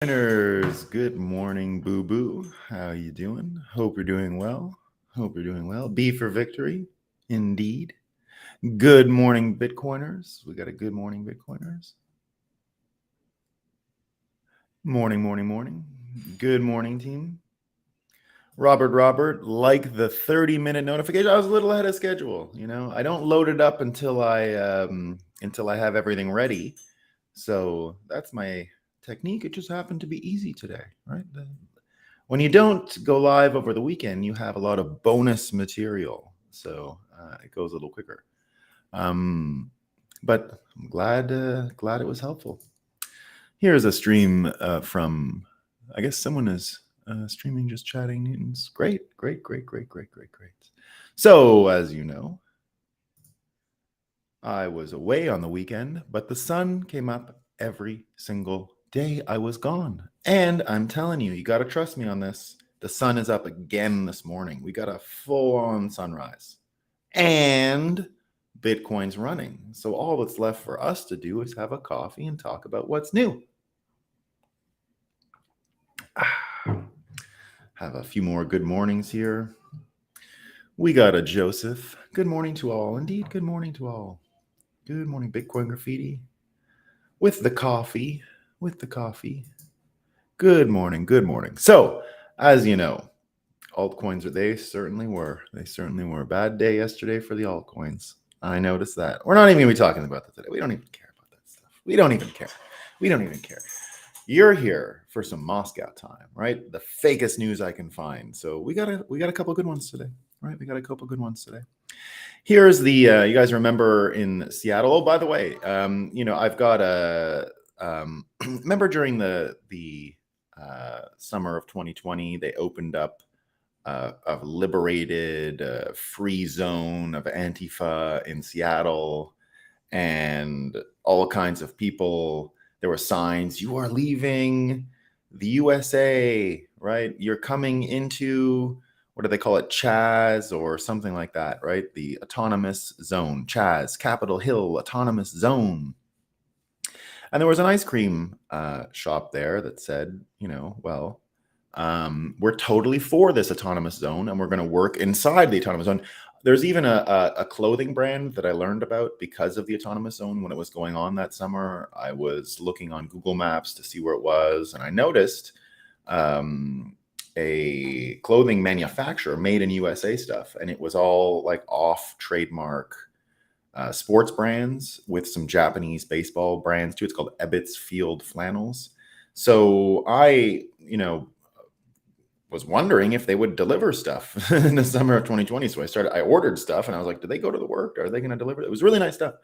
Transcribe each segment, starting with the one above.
Good morning, boo boo. How you doing? Hope you're doing well. Hope you're doing well. B for victory, indeed. Good morning, Bitcoiners. We got a good morning, Bitcoiners. Morning. Good morning, team. Robert, like the 30-minute notification. I was a little ahead of schedule. I don't load it up until I have everything ready. So that's my technique. It just happened to be easy today, right? When you don't go live over the weekend, you have a lot of bonus material, so it goes a little quicker. But I'm glad it was helpful. Here's a stream from, I guess someone is streaming, just chatting. Newtons. Great. So, as you know, I was away on the weekend, but the sun came up every single day I was gone. And I'm telling you, you got to trust me on this. The sun is up again this morning. We got a full-on sunrise. And Bitcoin's running. So all that's left for us to do is have a coffee and talk about what's new. Have a few more good mornings here. We got a Joseph. Good morning to all. Indeed, good morning to all. Good morning, Bitcoin Graffiti. With the coffee. Good morning. So, as you know, altcoins they certainly were a bad day yesterday for the altcoins. I noticed that. We're not even going to be talking about that today. We don't even care about that stuff. We don't even care. You're here for some Moscow time, right? The fakest news I can find. So we got a couple good ones today, right? Here's the you guys remember in Seattle. Oh, by the way, I've got a remember during the summer of 2020, they opened up a liberated free zone of Antifa in Seattle, and all kinds of people. There were signs, you are leaving the USA, right? You're coming into, what do they call it? Chaz or something like that, right? The autonomous zone, Chaz, Capitol Hill autonomous zone. And there was an ice cream shop there that said, we're totally for this autonomous zone and we're going to work inside the autonomous zone. There's even a clothing brand that I learned about because of the autonomous zone when it was going on that summer. I was looking on Google Maps to see where it was, and I noticed a clothing manufacturer made in USA stuff, and it was all like off trademark sports brands with some Japanese baseball brands too. It's called Ebbets Field Flannels. So I, was wondering if they would deliver stuff in the summer of 2020. So I ordered stuff and I was like, do they go to the work? Are they going to deliver? It was really nice stuff.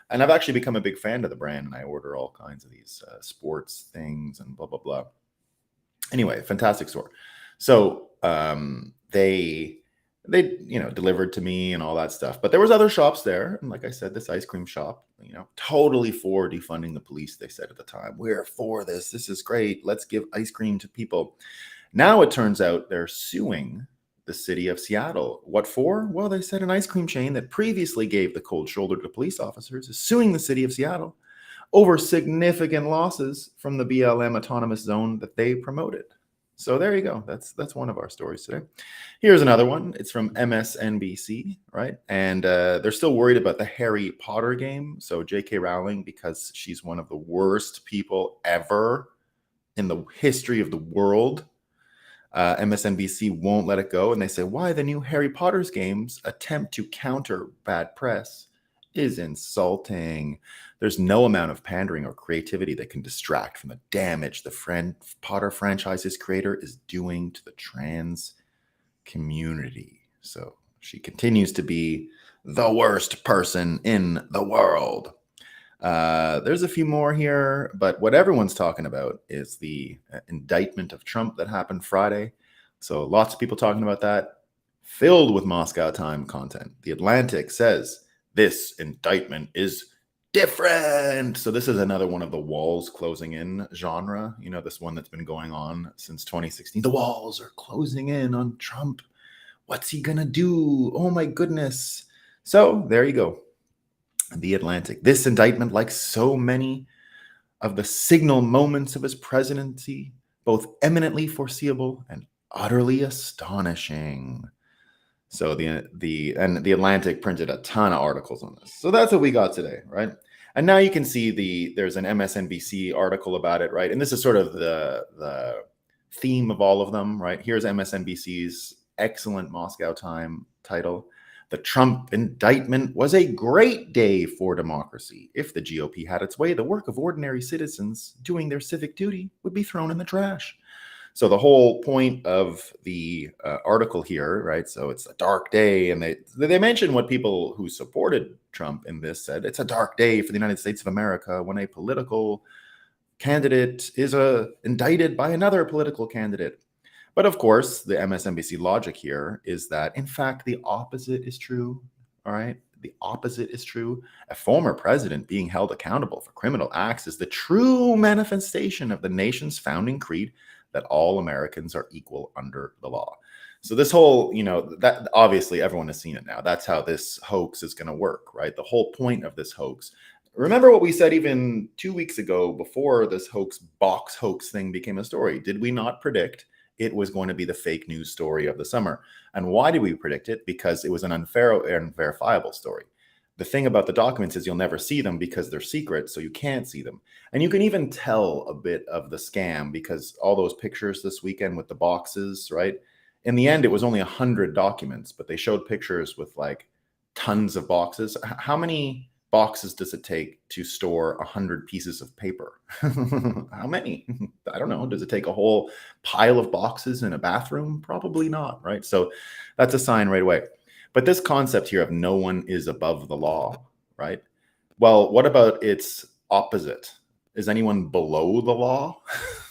And I've actually become a big fan of the brand, and I order all kinds of these sports things and blah, blah, blah. Anyway, fantastic store. So they delivered to me and all that stuff. But there was other shops there. And like I said, this ice cream shop, totally for defunding the police, they said at the time. We're for this. This is great. Let's give ice cream to people. Now it turns out they're suing the city of Seattle. What for? Well, they said an ice cream chain that previously gave the cold shoulder to police officers is suing the city of Seattle over significant losses from the BLM autonomous zone that they promoted. So there you go. That's one of our stories today. Here's another one. It's from MSNBC, right? And they're still worried about the Harry Potter game. So J.K. Rowling, because she's one of the worst people ever in the history of the world, MSNBC won't let it go. And they say, why the new Harry Potter's games attempt to counter bad press is insulting. There's no amount of pandering or creativity that can distract from the damage the Potter franchise's creator is doing to the trans community. So she continues to be the worst person in the world. There's a few more here, but what everyone's talking about is the indictment of Trump that happened Friday. So lots of people talking about that, filled with Moscow time content. The Atlantic says this indictment is different. So this is another one of the walls closing in genre. This one that's been going on since 2016. The walls are closing in on Trump. What's he gonna do? Oh my goodness. So there you go. The Atlantic. This indictment, like so many of the signal moments of his presidency, both eminently foreseeable and utterly astonishing. So the Atlantic printed a ton of articles on this. So that's what we got today, right? And now you can see there's an MSNBC article about it, right? And this is sort of the theme of all of them, right? Here's MSNBC's excellent Moscow time title. The Trump indictment was a great day for democracy. If the GOP had its way, the work of ordinary citizens doing their civic duty would be thrown in the trash. So the whole point of the article here, right? So it's a dark day, and they mention what people who supported Trump in this said. It's a dark day for the United States of America when a political candidate is indicted by another political candidate. But of course, the MSNBC logic here is that, in fact, the opposite is true. All right. The opposite is true. A former president being held accountable for criminal acts is the true manifestation of the nation's founding creed that all Americans are equal under the law. So this whole, that obviously everyone has seen it now. That's how this hoax is going to work, right? The whole point of this hoax. Remember what we said even 2 weeks ago before this box hoax thing became a story. Did we not predict it was going to be the fake news story of the summer? And why did we predict it? Because it was an unverifiable story. The thing about the documents is you'll never see them because they're secret, so you can't see them. And you can even tell a bit of the scam because all those pictures this weekend with the boxes, right? In the end, it was only 100 documents, but they showed pictures with like tons of boxes. How many boxes does it take to store 100 pieces of paper? How many? I don't know. Does it take a whole pile of boxes in a bathroom? Probably not, right? So that's a sign right away. But this concept here of no one is above the law, right? Well, what about its opposite? Is anyone below the law?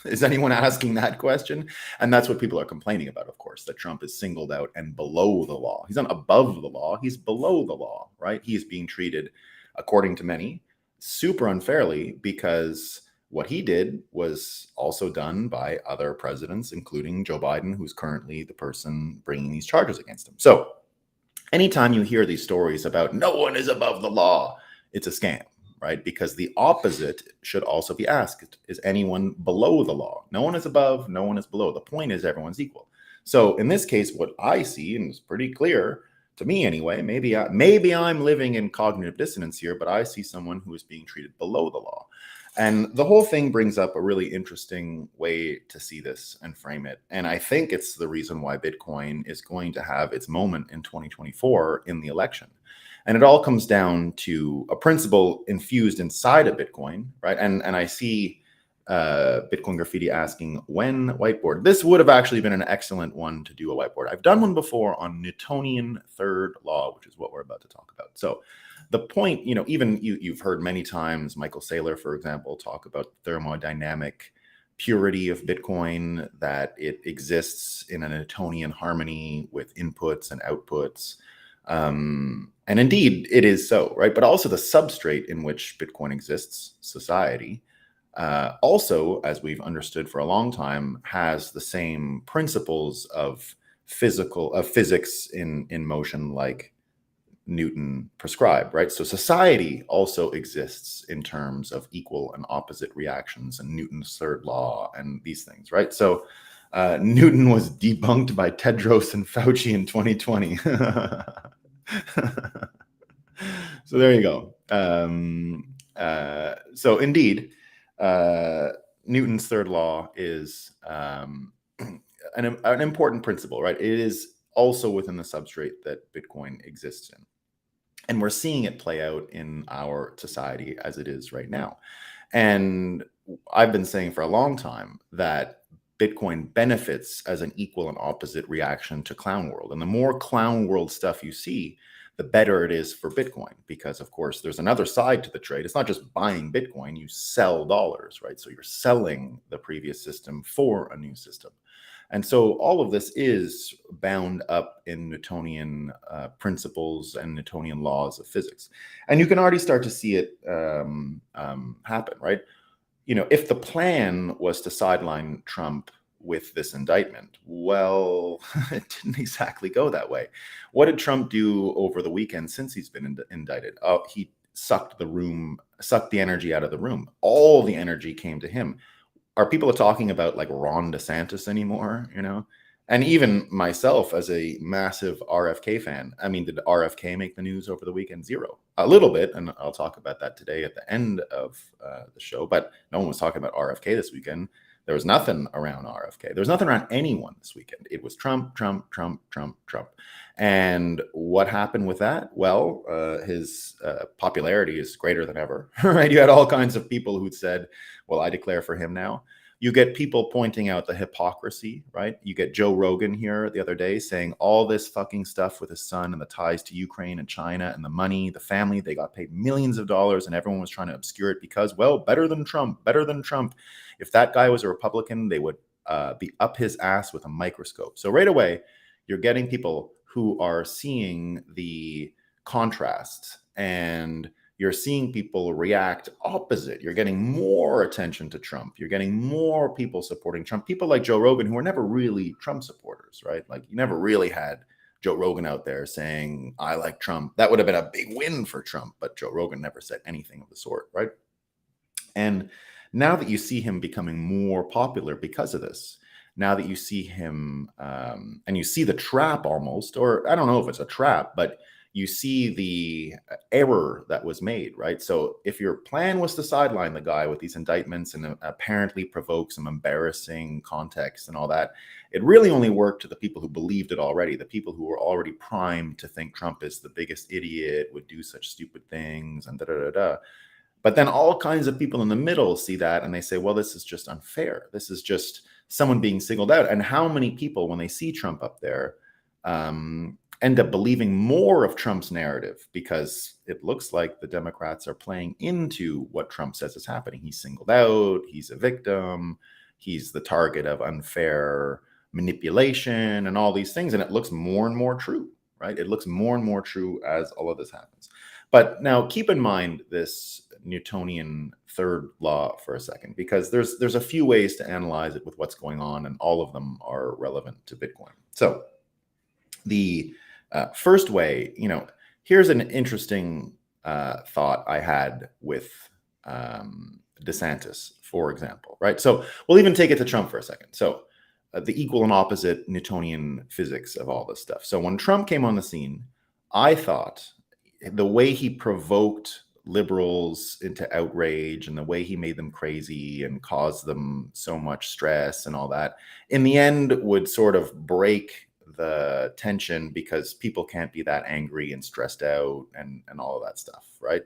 Is anyone asking that question? And that's what people are complaining about, of course, that Trump is singled out and below the law. He's not above the law, he's below the law, right? He is being treated, according to many, super unfairly because what he did was also done by other presidents, including Joe Biden, who's currently the person bringing these charges against him. So anytime you hear these stories about no one is above the law, it's a scam, right? Because the opposite should also be asked. Is anyone below the law? No one is above, no one is below. The point is everyone's equal. So in this case, what I see, and it's pretty clear to me anyway, maybe I'm living in cognitive dissonance here, but I see someone who is being treated below the law. And the whole thing brings up a really interesting way to see this and frame it. And I think it's the reason why Bitcoin is going to have its moment in 2024 in the election. And it all comes down to a principle infused inside of Bitcoin, right? And I see Bitcoin Graffiti asking, when whiteboard? This would have actually been an excellent one to do a whiteboard. I've done one before on Newtonian third law, which is what we're about to talk about. So the point, even you've heard many times Michael Saylor, for example, talk about thermodynamic purity of Bitcoin, that it exists in a Newtonian harmony with inputs and outputs. And indeed, it is so, right? But also the substrate in which Bitcoin exists, society, also, as we've understood for a long time, has the same principles of physics in motion, like Newton prescribed, right? So society also exists in terms of equal and opposite reactions and Newton's third law and these things, right? So Newton was debunked by Tedros and Fauci in 2020. So there you go. So indeed, Newton's third law is an important principle, right? It is also within the substrate that Bitcoin exists in. And we're seeing it play out in our society as it is right now. And I've been saying for a long time that Bitcoin benefits as an equal and opposite reaction to clown world. And the more clown world stuff you see, the better it is for Bitcoin, because of course there's another side to the trade. It's not just buying Bitcoin, you sell dollars, right? So you're selling the previous system for a new system. And so all of this is bound up in Newtonian principles and Newtonian laws of physics. And you can already start to see it happen, right? If the plan was to sideline Trump with this indictment, well, it didn't exactly go that way. What did Trump do over the weekend since he's been indicted? He sucked the energy out of the room. All the energy came to him. Are people talking about like Ron DeSantis anymore? And even myself as a massive RFK fan, I mean, did RFK make the news over the weekend? Zero. A little bit, and I'll talk about that today at the end of the show, but no one was talking about RFK this weekend. There was nothing around RFK. There was nothing around anyone this weekend. It was Trump, Trump, Trump, Trump, Trump. And what happened with that? Well, his popularity is greater than ever, right? You had all kinds of people who said, well, I declare for him now. You get people pointing out the hypocrisy, right? You get Joe Rogan here the other day saying all this fucking stuff with his son and the ties to Ukraine and China and the money, the family, they got paid millions of dollars and everyone was trying to obscure it because, well, better than Trump, better than Trump. If that guy was a Republican, they would be up his ass with a microscope. So right away, you're getting people who are seeing the contrasts, and you're seeing people react opposite. You're getting more attention to Trump. You're getting more people supporting Trump. People like Joe Rogan, who were never really Trump supporters, right? Like you never really had Joe Rogan out there saying, I like Trump. That would have been a big win for Trump, but Joe Rogan never said anything of the sort, right? And now that you see him becoming more popular because of this, now that you see him and you see the trap almost, or I don't know if it's a trap, but you see the error that was made, right? So if your plan was to sideline the guy with these indictments and apparently provoke some embarrassing context and all that, it really only worked to the people who believed it already, the people who were already primed to think Trump is the biggest idiot, would do such stupid things and da-da-da-da. But then all kinds of people in the middle see that and they say, well, this is just unfair. This is just someone being singled out. And how many people, when they see Trump up there, end up believing more of Trump's narrative because it looks like the Democrats are playing into what Trump says is happening. He's singled out, he's a victim, he's the target of unfair manipulation and all these things. And it looks more and more true, right? It looks more and more true as all of this happens. But now keep in mind this Newtonian third law for a second, because there's a few ways to analyze it with what's going on, and all of them are relevant to Bitcoin. So the first way, here's an interesting thought I had with DeSantis, for example, right? So we'll even take it to Trump for a second. So the equal and opposite Newtonian physics of all this stuff. So when Trump came on the scene, I thought the way he provoked liberals into outrage and the way he made them crazy and caused them so much stress and all that, in the end would sort of break the tension because people can't be that angry and stressed out and all of that stuff, right?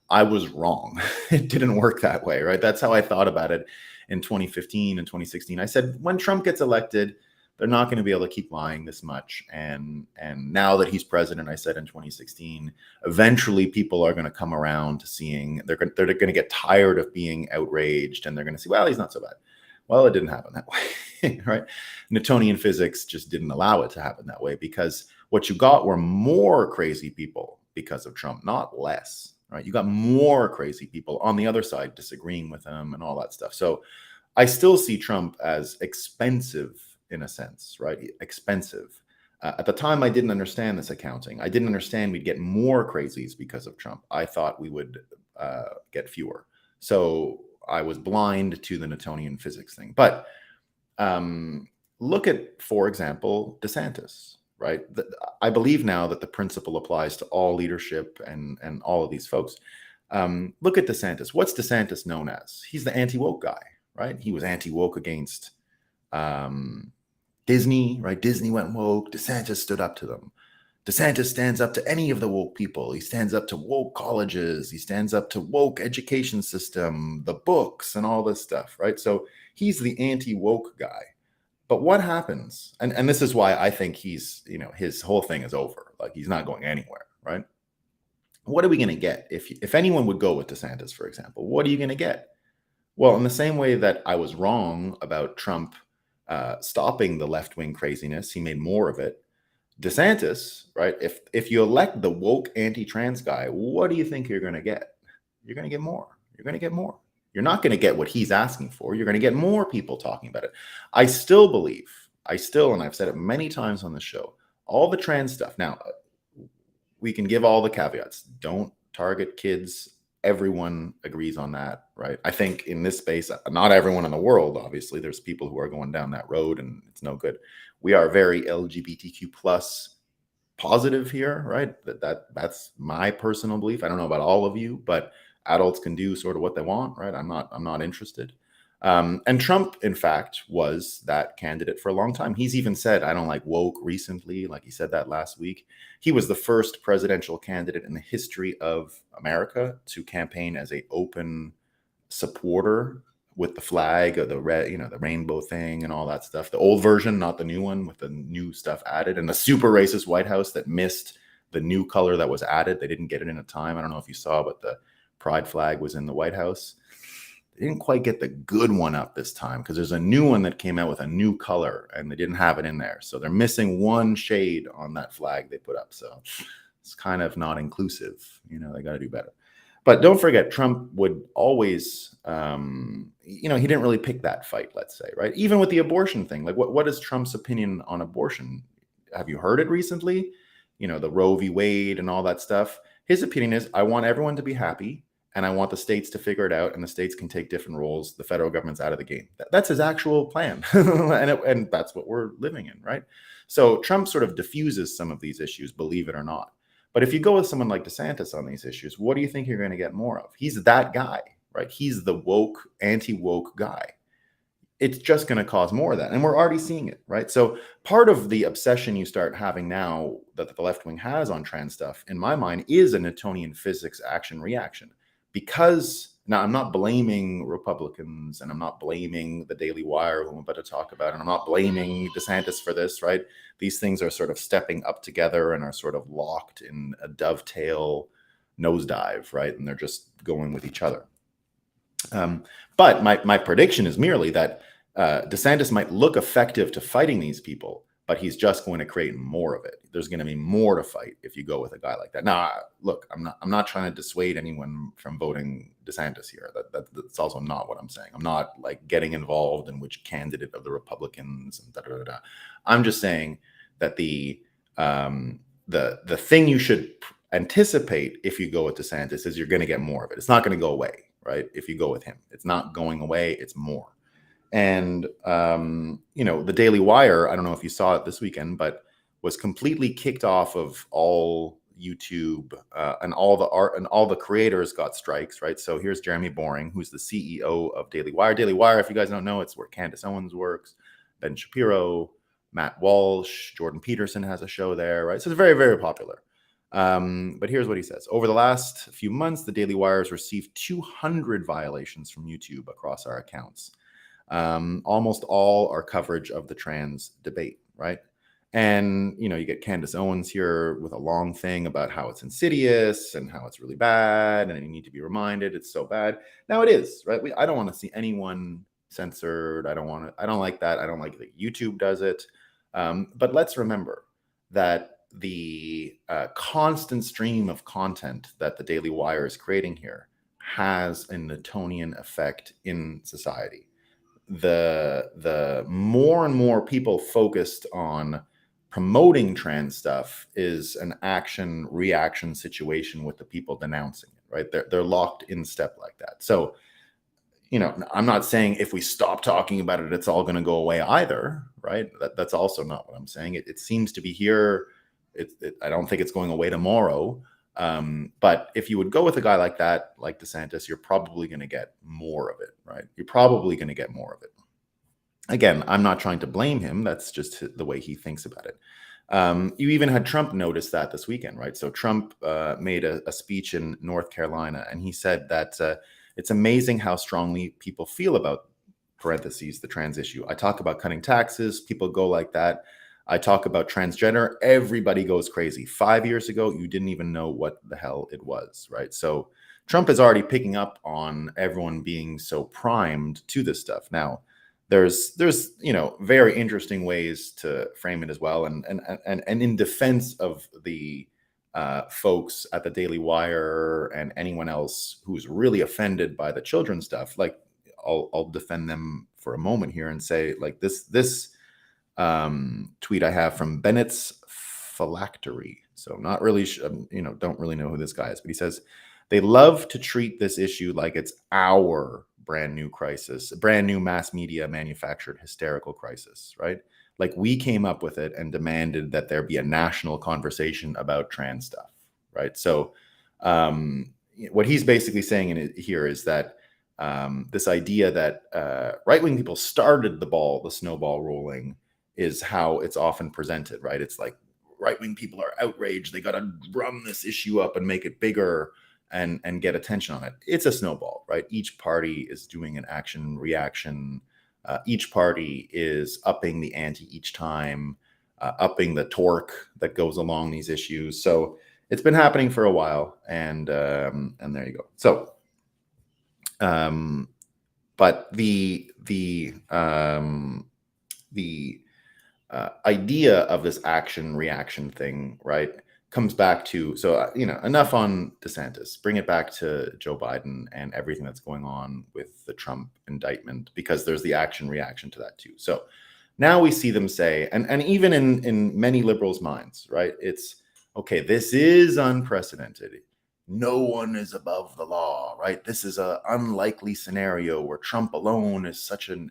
I was wrong. It didn't work that way, right? That's how I thought about it in 2015 and 2016. I said, when Trump gets elected, they're not going to be able to keep lying this much. And now that he's president, I said in 2016, eventually people are going to come around to seeing, they're going to get tired of being outraged and they're going to see, well, he's not so bad. Well, it didn't happen that way, right? Newtonian physics just didn't allow it to happen that way, because what you got were more crazy people because of Trump, not less, right? You got more crazy people on the other side disagreeing with him and all that stuff. So I still see Trump as expensive in a sense, right? Expensive. At the time, I didn't understand this accounting. I didn't understand we'd get more crazies because of Trump. I thought we would get fewer. So I was blind to the Newtonian physics thing. But look at, for example, DeSantis, right? I believe now that the principle applies to all leadership and all of these folks. Look at DeSantis. What's DeSantis known as? He's the anti-woke guy, right? He was anti-woke against Disney, right? Disney went woke. DeSantis stood up to them. DeSantis stands up to any of the woke people. He stands up to woke colleges. He stands up to woke education system, the books and all this stuff, right? So he's the anti-woke guy. But what happens? And this is why I think he's, his whole thing is over. Like he's not going anywhere, right? What are we going to get? If anyone would go with DeSantis, for example, what are you going to get? Well, in the same way that I was wrong about Trump stopping the left-wing craziness, he made more of it. DeSantis, right? If you elect the woke anti-trans guy, what do you think you're going to get? You're going to get more. You're going to get more. You're not going to get what he's asking for. You're going to get more people talking about it. I still believe, and I've said it many times on the show, all the trans stuff. Now, we can give all the caveats. Don't target kids. Everyone agrees on that, right? I think in this space, not everyone in the world, obviously, there's people who are going down that road and it's no good. We are very LGBTQ plus positive here, right? That's my personal belief. I don't know about all of you, but adults can do sort of what they want, right? I'm not interested. And Trump, in fact, was that candidate for a long time. He's even said, I don't like woke recently, like he said that last week. He was the first presidential candidate in the history of America to campaign as an open supporter with the flag or the red, the rainbow thing and all that stuff. The old version, not the new one, with the new stuff added, and the super racist White House that missed the new color that was added. They didn't get it in a time. I don't know if you saw, but the pride flag was in the White House. They didn't quite get the good one up this time because there's a new one that came out with a new color and they didn't have it in there. So they're missing one shade on that flag they put up. So it's kind of not inclusive. They got to do better. But don't forget, Trump would always, he didn't really pick that fight, let's say, right? Even with the abortion thing, like what is Trump's opinion on abortion? Have you heard it recently? The Roe v. Wade and all that stuff. His opinion is, I want everyone to be happy and I want the states to figure it out and the states can take different roles. The federal government's out of the game. That's his actual plan. and that's what we're living in, right? So Trump sort of diffuses some of these issues, believe it or not. But if you go with someone like DeSantis on these issues, what do you think you're going to get more of? He's that guy, right? He's the woke, anti-woke guy. It's just going to cause more of that. And we're already seeing it, right? So part of the obsession you start having now that the left wing has on trans stuff, in my mind, is a Newtonian physics action reaction. Because now I'm not blaming Republicans and I'm not blaming the Daily Wire, who I'm about to talk about, and I'm not blaming DeSantis for this, right? These things are sort of stepping up together and are sort of locked in a dovetail nosedive, right? And they're just going with each other. But my prediction is merely that DeSantis might look effective to fighting these people, but he's just going to create more of it. There's going to be more to fight if you go with a guy like that. Now, look, I'm not trying to dissuade anyone from voting DeSantis here. That's also not what I'm saying. I'm not like getting involved in which candidate of the Republicans and da da da da. I'm just saying that the thing you should anticipate if you go with DeSantis is you're going to get more of it. It's not going to go away, right? If you go with him, it's not going away. It's more. And, the Daily Wire, I don't know if you saw it this weekend, but was completely kicked off of all YouTube and all the art and all the creators got strikes, right? So here's Jeremy Boring, who's the CEO of Daily Wire. Daily Wire, if you guys don't know, it's where Candace Owens works, Ben Shapiro, Matt Walsh, Jordan Peterson has a show there, right? So it's very, very popular. But here's what he says. Over the last few months, the Daily Wire has received 200 violations from YouTube across our accounts. Almost all are coverage of the trans debate, right? And, you get Candace Owens here with a long thing about how it's insidious and how it's really bad and you need to be reminded it's so bad. Now it is, right? I don't want to see anyone censored. I don't like that. I don't like that YouTube does it. But let's remember that the constant stream of content that the Daily Wire is creating here has a Newtonian effect in society. The more and more people focused on promoting trans stuff is an action reaction situation with the people denouncing it, right? They're locked in step like that. So, I'm not saying if we stop talking about it, it's all going to go away either, right? That's also not what I'm saying. It seems to be here. I don't think it's going away tomorrow. But if you would go with a guy like that, like DeSantis, you're probably going to get more of it, right? You're probably going to get more of it. Again, I'm not trying to blame him. That's just the way he thinks about it. You even had Trump notice that this weekend, right? So Trump made a speech in North Carolina, and he said that it's amazing how strongly people feel about, parentheses, the trans issue. I talk about cutting taxes. People go like that. I talk about transgender. Everybody goes crazy. 5 years ago, you didn't even know what the hell it was, right? So Trump is already picking up on everyone being so primed to this stuff. Now, there's very interesting ways to frame it as well. And in defense of the folks at the Daily Wire and anyone else who's really offended by the children stuff, like I'll defend them for a moment here and say, like, this tweet I have from Bennett's Phylactery. So not really, don't really know who this guy is, but he says they love to treat this issue like it's our brand new crisis, a brand new mass media manufactured hysterical crisis, right? Like we came up with it and demanded that there be a national conversation about trans stuff, right? So what he's basically saying here is that this idea that right-wing people started the snowball rolling is how it's often presented, right? It's like right-wing people are outraged. They got to drum this issue up and make it bigger and get attention on it. It's a snowball, right? Each party is doing an action reaction. Each party is upping the ante each time, upping the torque that goes along these issues. So it's been happening for a while, and there you go. So, but the idea of this action reaction thing, right, comes back to, so enough on DeSantis. Bring it back to Joe Biden and everything that's going on with the Trump indictment, because there's the action reaction to that too. So now we see them say, and even in many liberals' minds, right, it's okay, this is unprecedented. No one is above the law, right? This is an unlikely scenario where Trump alone is such an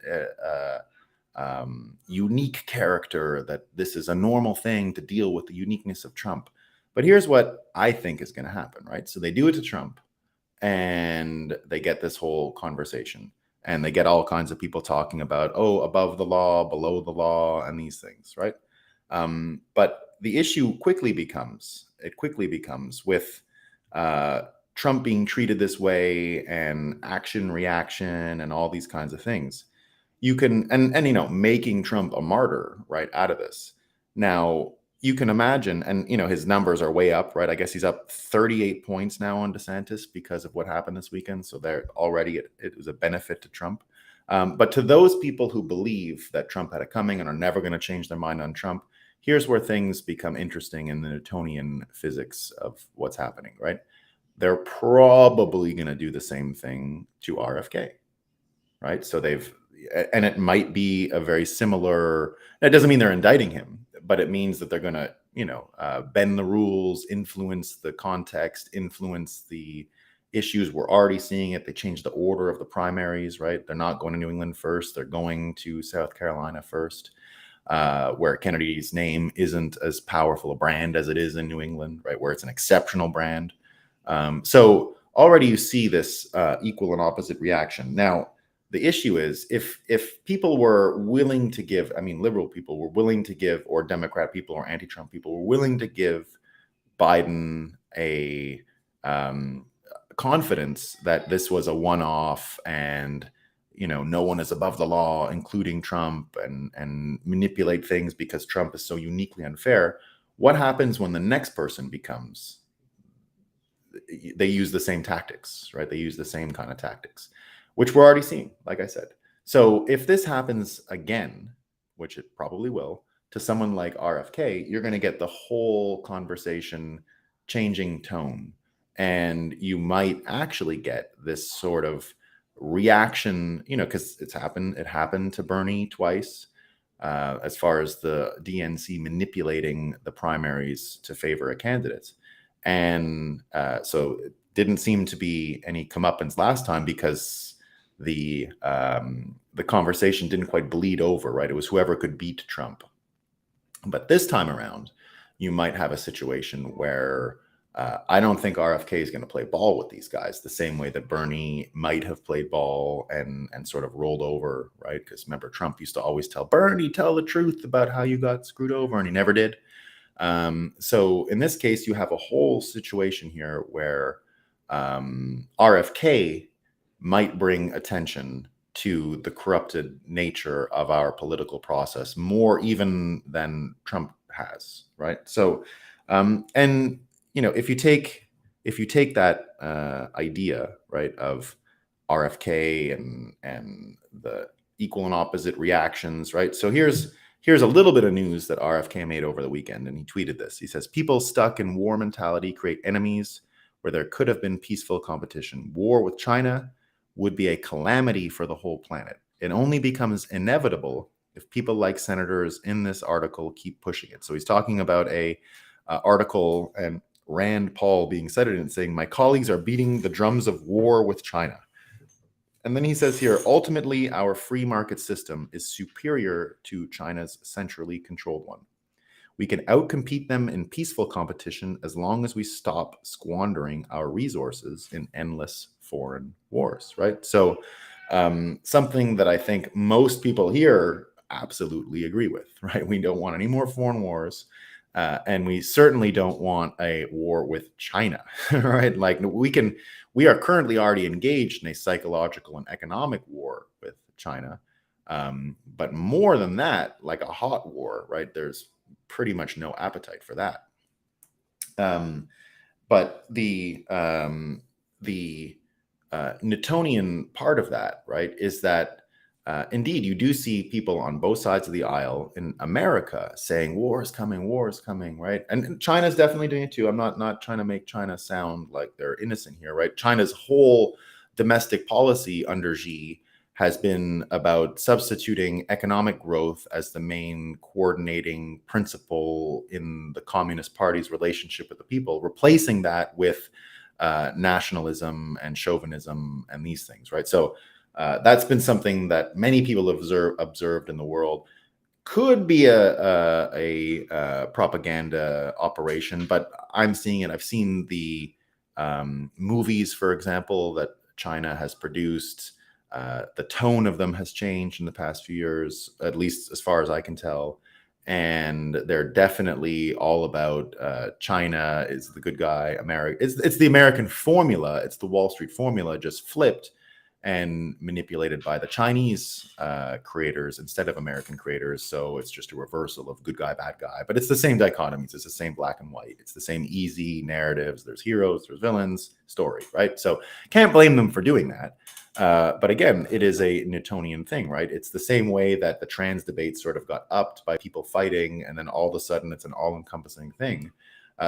unique character that this is a normal thing to deal with the uniqueness of Trump. But here's what I think is going to happen, right? So they do it to Trump and they get this whole conversation and they get all kinds of people talking about, oh, above the law, below the law, and these things, right? But the issue quickly becomes with Trump being treated this way and action reaction and all these kinds of things. You can, making Trump a martyr, right, out of this. Now, you can imagine, and, his numbers are way up, right? I guess he's up 38 points now on DeSantis because of what happened this weekend. So there already, it was a benefit to Trump. But to those people who believe that Trump had it coming and are never going to change their mind on Trump, here's where things become interesting in the Newtonian physics of what's happening, right? They're probably going to do the same thing to RFK, right? So and it might be a very similar, that doesn't mean they're indicting him, but it means that they're going to, bend the rules, influence the context, influence the issues. We're already seeing it. They changed the order of the primaries, right? They're not going to New England first. They're going to South Carolina first, where Kennedy's name isn't as powerful a brand as it is in New England, right? Where it's an exceptional brand. So already you see this equal and opposite reaction. Now, the issue is if people were willing to give, liberal people were willing to give, or Democrat people or anti-Trump people were willing to give Biden a confidence that this was a one-off and, no one is above the law, including Trump, and manipulate things because Trump is so uniquely unfair. What happens when the next person they use the same tactics, right? They use the same kind of tactics, which we're already seeing, like I said. So if this happens again, which it probably will, to someone like RFK, you're going to get the whole conversation changing tone. And you might actually get this sort of reaction, because it happened to Bernie twice, as far as the DNC manipulating the primaries to favor a candidate. And so it didn't seem to be any comeuppance last time because the conversation didn't quite bleed over, right? It was whoever could beat Trump. But this time around, you might have a situation where I don't think RFK is going to play ball with these guys the same way that Bernie might have played ball and sort of rolled over, right? Because remember, Trump used to always tell Bernie, tell the truth about how you got screwed over, and he never did. So in this case, you have a whole situation here where RFK might bring attention to the corrupted nature of our political process more even than Trump has, right? So, and if you take that idea, right, of RFK and the equal and opposite reactions, right? So here's a little bit of news that RFK made over the weekend, and he tweeted this. He says, "People stuck in war mentality create enemies where there could have been peaceful competition. War with China would be a calamity for the whole planet. It only becomes inevitable if people like senators in this article keep pushing it." So he's talking about a article, and Rand Paul being cited in it, saying, "My colleagues are beating the drums of war with China." And then he says here, "Ultimately, our free market system is superior to China's centrally controlled one. We can outcompete them in peaceful competition as long as we stop squandering our resources in endless foreign wars," right? So something that I think most people here absolutely agree with, right? We don't want any more foreign wars. And we certainly don't want a war with China, right? Like we are currently already engaged in a psychological and economic war with China. But more than that, like a hot war, right? There's pretty much no appetite for that. But the Newtonian part of that, right, is that indeed you do see people on both sides of the aisle in America saying war is coming, right? And China's definitely doing it too. I'm not trying to make China sound like they're innocent here, right? China's whole domestic policy under Xi has been about substituting economic growth as the main coordinating principle in the Communist Party's relationship with the people, replacing that with nationalism and chauvinism and these things, right? So that's been something that many people have observed in the world. Could be a propaganda operation, but I'm seeing it. I've seen the movies, for example, that China has produced. The tone of them has changed in the past few years, at least as far as I can tell. And they're definitely all about China is the good guy. America, it's the American formula. It's the Wall Street formula, just flipped and manipulated by the Chinese creators instead of American creators. So it's just a reversal of good guy, bad guy. But it's the same dichotomies. It's the same black and white. It's the same easy narratives. There's heroes, there's villains, story, right? So can't blame them for doing that. But again, it is a Newtonian thing, right? It's the same way that the trans debate sort of got upped by people fighting, and then all of a sudden it's an all-encompassing thing.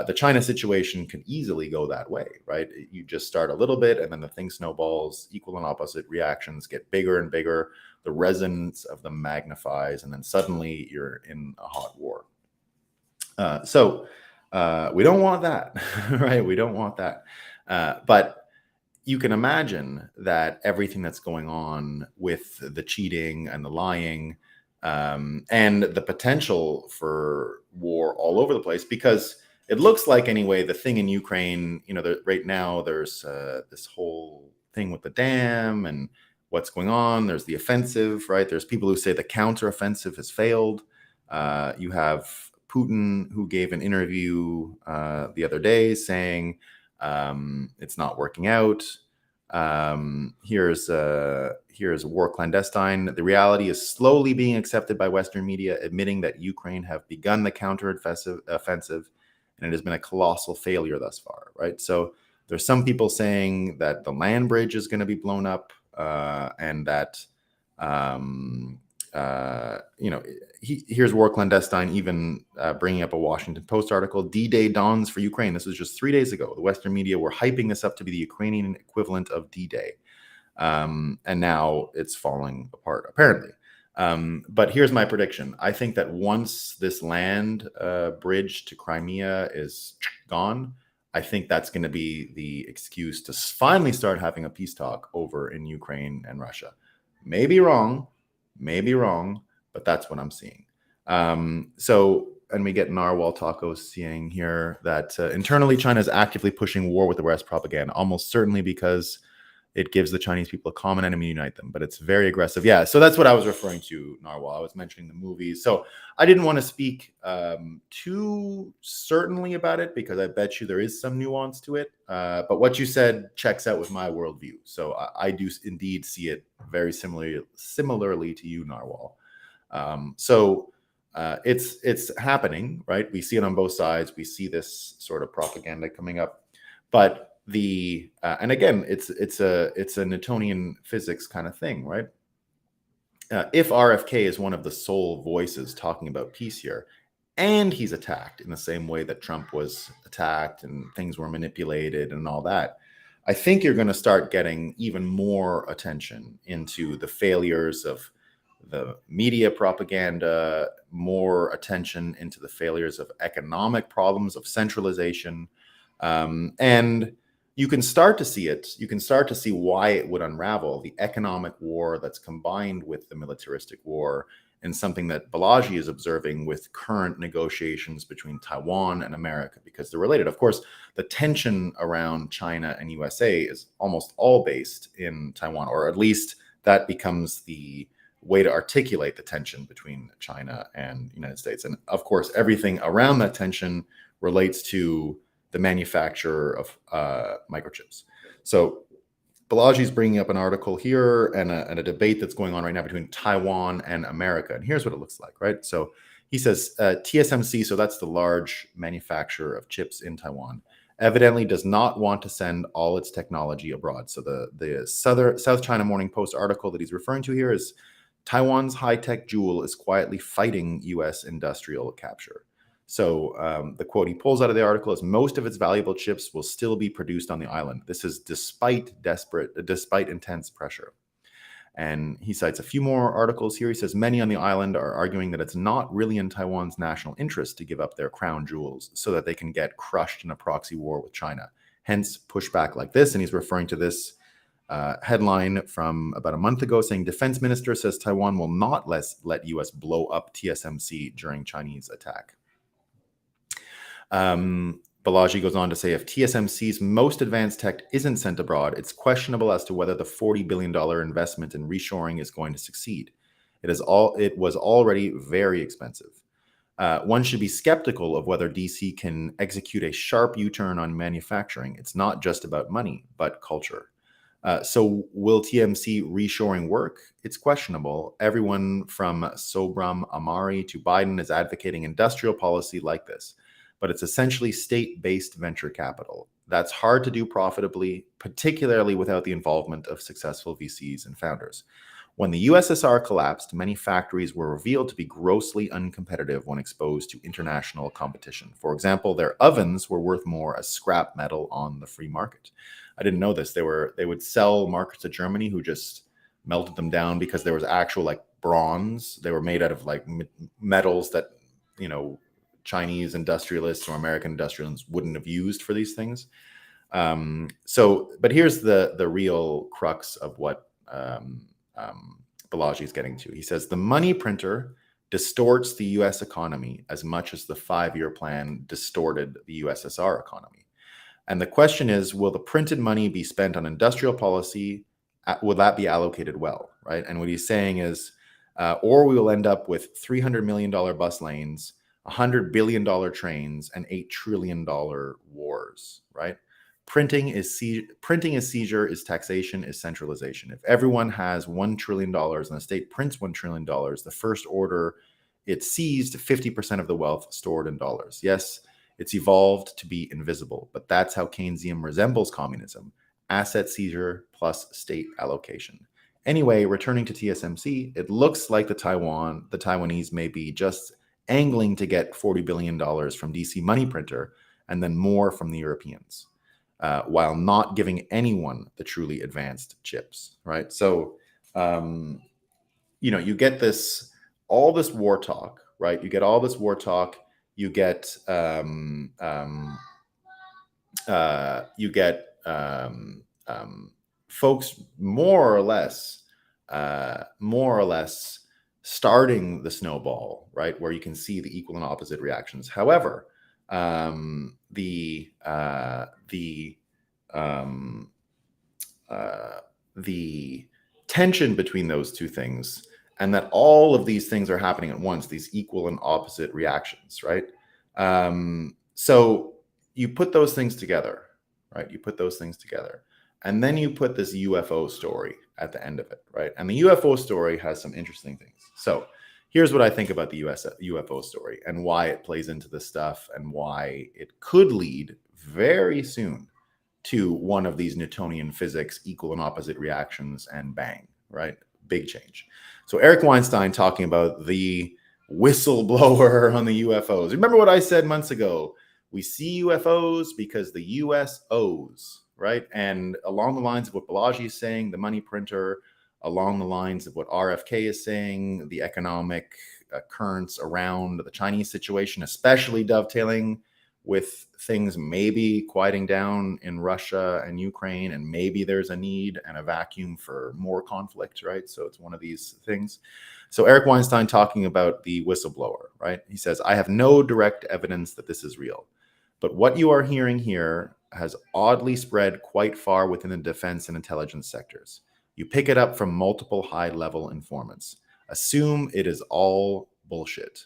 The China situation can easily go that way, right? You just start a little bit, and then the thing snowballs. Equal and opposite reactions get bigger and bigger. The resonance of them magnifies, and then suddenly you're in a hot war. So we don't want that, right? We don't want that. But you can imagine that everything that's going on with the cheating and the lying and the potential for war all over the place, because it looks like, anyway, the thing in Ukraine, right now there's this whole thing with the dam and what's going on. There's the offensive, right? There's people who say the counteroffensive has failed. You have Putin, who gave an interview the other day saying it's not working out. Here's war clandestine. The reality is slowly being accepted by Western media, admitting that Ukraine have begun the counteroffensive, and it has been a colossal failure thus far, right? So there's some people saying that the land bridge is going to be blown up, and that here's war clandestine even bringing up a Washington Post article. D-Day dawns for Ukraine. This was just 3 days ago. The Western media were hyping this up to be the Ukrainian equivalent of D-Day. And now it's falling apart, apparently. But here's my prediction. I think that once this land bridge to Crimea is gone, I think that's going to be the excuse to finally start having a peace talk over in Ukraine and Russia. Maybe wrong, but that's what I'm seeing. And we get Narwhal Taco saying here that internally China is actively pushing war with the West propaganda, almost certainly because it gives the Chinese people a common enemy to unite them, but it's very aggressive. Yeah, so that's what I was referring to, Narwhal. I was mentioning the movies. So I didn't want to speak too certainly about it, because I bet you there is some nuance to it. But what you said checks out with my worldview. So I do indeed see it very similarly to you, Narwhal. It's happening, right? We see it on both sides. We see this sort of propaganda coming up, but and again, it's a Newtonian physics kind of thing, right? If RFK is one of the sole voices talking about peace here, and he's attacked in the same way that Trump was attacked and things were manipulated and all that, I think you're going to start getting even more attention into the failures of the media propaganda, more attention into the failures of economic problems, of centralization. And you can start to see it. You can start to see why it would unravel, the economic war that's combined with the militaristic war, and something that Balaji is observing with current negotiations between Taiwan and America, because they're related. Of course, the tension around China and USA is almost all based in Taiwan, or at least that becomes the way to articulate the tension between China and the United States. And of course, everything around that tension relates to the manufacture of microchips. So Balaji's bringing up an article here and a debate that's going on right now between Taiwan and America. And here's what it looks like, right? So he says TSMC, so that's the large manufacturer of chips in Taiwan, evidently does not want to send all its technology abroad. So the South China Morning Post article that he's referring to here is Taiwan's high-tech jewel is quietly fighting U.S. industrial capture. So the quote he pulls out of the article is, most of its valuable chips will still be produced on the island. This is despite intense pressure. And he cites a few more articles here. He says many on the island are arguing that it's not really in Taiwan's national interest to give up their crown jewels so that they can get crushed in a proxy war with China. Hence pushback like this. And he's referring to this headline from about a month ago saying defense minister says Taiwan will not let U.S. blow up TSMC during Chinese attack. Balaji goes on to say if TSMC's most advanced tech isn't sent abroad, it's questionable as to whether the $40 billion investment in reshoring is going to succeed. It was already very expensive. One should be skeptical of whether DC can execute a sharp U-turn on manufacturing. It's not just about money, but culture. So will TSMC reshoring work? It's questionable. Everyone from Sobram Amari to Biden is advocating industrial policy like this, but it's essentially state-based venture capital. That's hard to do profitably, particularly without the involvement of successful VCs and founders. When the USSR collapsed, many factories were revealed to be grossly uncompetitive when exposed to international competition. For example, their ovens were worth more as scrap metal on the free market. I didn't know this. They would sell markets to Germany who just melted them down because there was actual like bronze. They were made out of like metals that, Chinese industrialists or American industrialists wouldn't have used for these things. But here's the real crux of what Balaji is getting to. He says the money printer distorts the U.S. economy as much as the 5-year plan distorted the USSR economy. And the question is, will the printed money be spent on industrial policy? Will that be allocated well, right? And what he's saying is, or we will end up with $300 million bus lanes, $100 billion trains, and $8 trillion wars, right? Printing is seizure, is taxation, is centralization. If everyone has $1 trillion and the state prints $1 trillion, the first order, it seized 50% of the wealth stored in dollars. Yes, it's evolved to be invisible, but that's how Keynesian resembles communism. Asset seizure plus state allocation. Anyway, returning to TSMC, it looks like the Taiwanese may be just angling to get $40 billion from DC money printer and then more from the Europeans, while not giving anyone the truly advanced chips, right? So, you get all this war talk, right? You get all this war talk. You get folks more or less starting the snowball, right, where you can see the equal and opposite reactions. However, the tension between those two things, and that all of these things are happening at once, these equal and opposite reactions, right? So you put those things together, right? You put those things together. And then you put this UFO story at the end of it, right? And the UFO story has some interesting things. So here's what I think about the UFO story and why it plays into this stuff and why it could lead very soon to one of these Newtonian physics, equal and opposite reactions, and bang, right? Big change. So Eric Weinstein talking about the whistleblower on the UFOs. Remember what I said months ago? We see UFOs because the US owes, right? And along the lines of what Balaji is saying, the money printer, along the lines of what RFK is saying, the economic currents around the Chinese situation, especially dovetailing with things maybe quieting down in Russia and Ukraine, and maybe there's a need and a vacuum for more conflict, right? So it's one of these things. So Eric Weinstein talking about the whistleblower, right? He says, I have no direct evidence that this is real, but what you are hearing here has oddly spread quite far within the defense and intelligence sectors. You pick it up from multiple high-level informants. Assume it is all bullshit.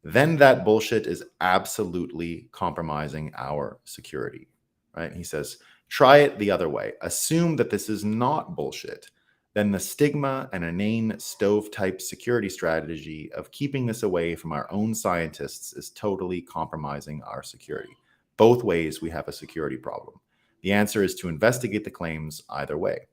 Then that bullshit is absolutely compromising our security, right? He says, try it the other way. Assume that this is not bullshit. Then the stigma and inane stove-type security strategy of keeping this away from our own scientists is totally compromising our security. Both ways we have a security problem. The answer is to investigate the claims either way.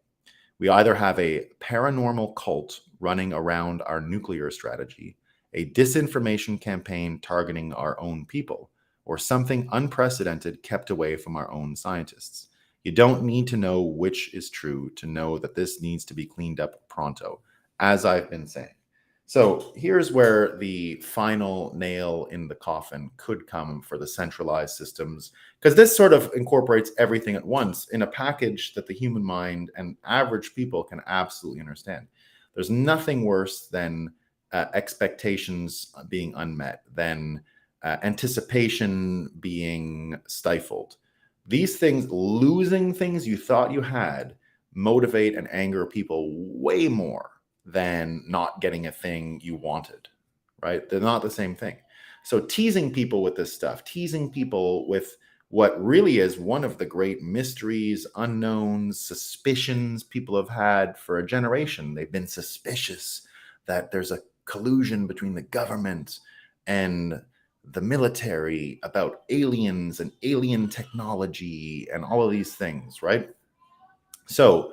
We either have a paranormal cult running around our nuclear strategy, a disinformation campaign targeting our own people, or something unprecedented kept away from our own scientists. You don't need to know which is true to know that this needs to be cleaned up pronto, as I've been saying. So here's where the final nail in the coffin could come for the centralized systems, because this sort of incorporates everything at once in a package that the human mind and average people can absolutely understand. There's nothing worse than expectations being unmet, than anticipation being stifled. These things, losing things you thought you had, motivate and anger people way more than not getting a thing you wanted, right? They're not the same thing. So teasing people with this stuff, teasing people with what really is one of the great mysteries, unknowns, suspicions people have had for a generation. They've been suspicious that there's a collusion between the government and the military about aliens and alien technology and all of these things, right? So,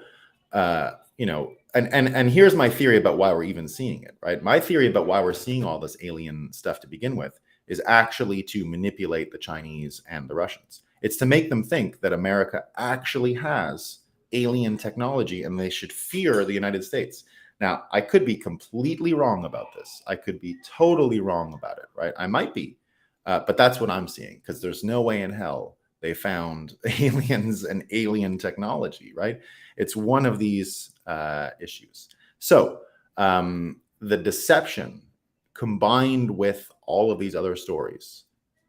and here's my theory about why we're even seeing it, right? My theory about why we're seeing all this alien stuff to begin with is actually to manipulate the Chinese and the Russians. It's to make them think that America actually has alien technology and they should fear the United States. Now, I could be completely wrong about this. I could be totally wrong about it, right? I might be, but that's what I'm seeing, because there's no way in hell they found aliens and alien technology, right? It's one of these issues. So the deception combined with all of these other stories,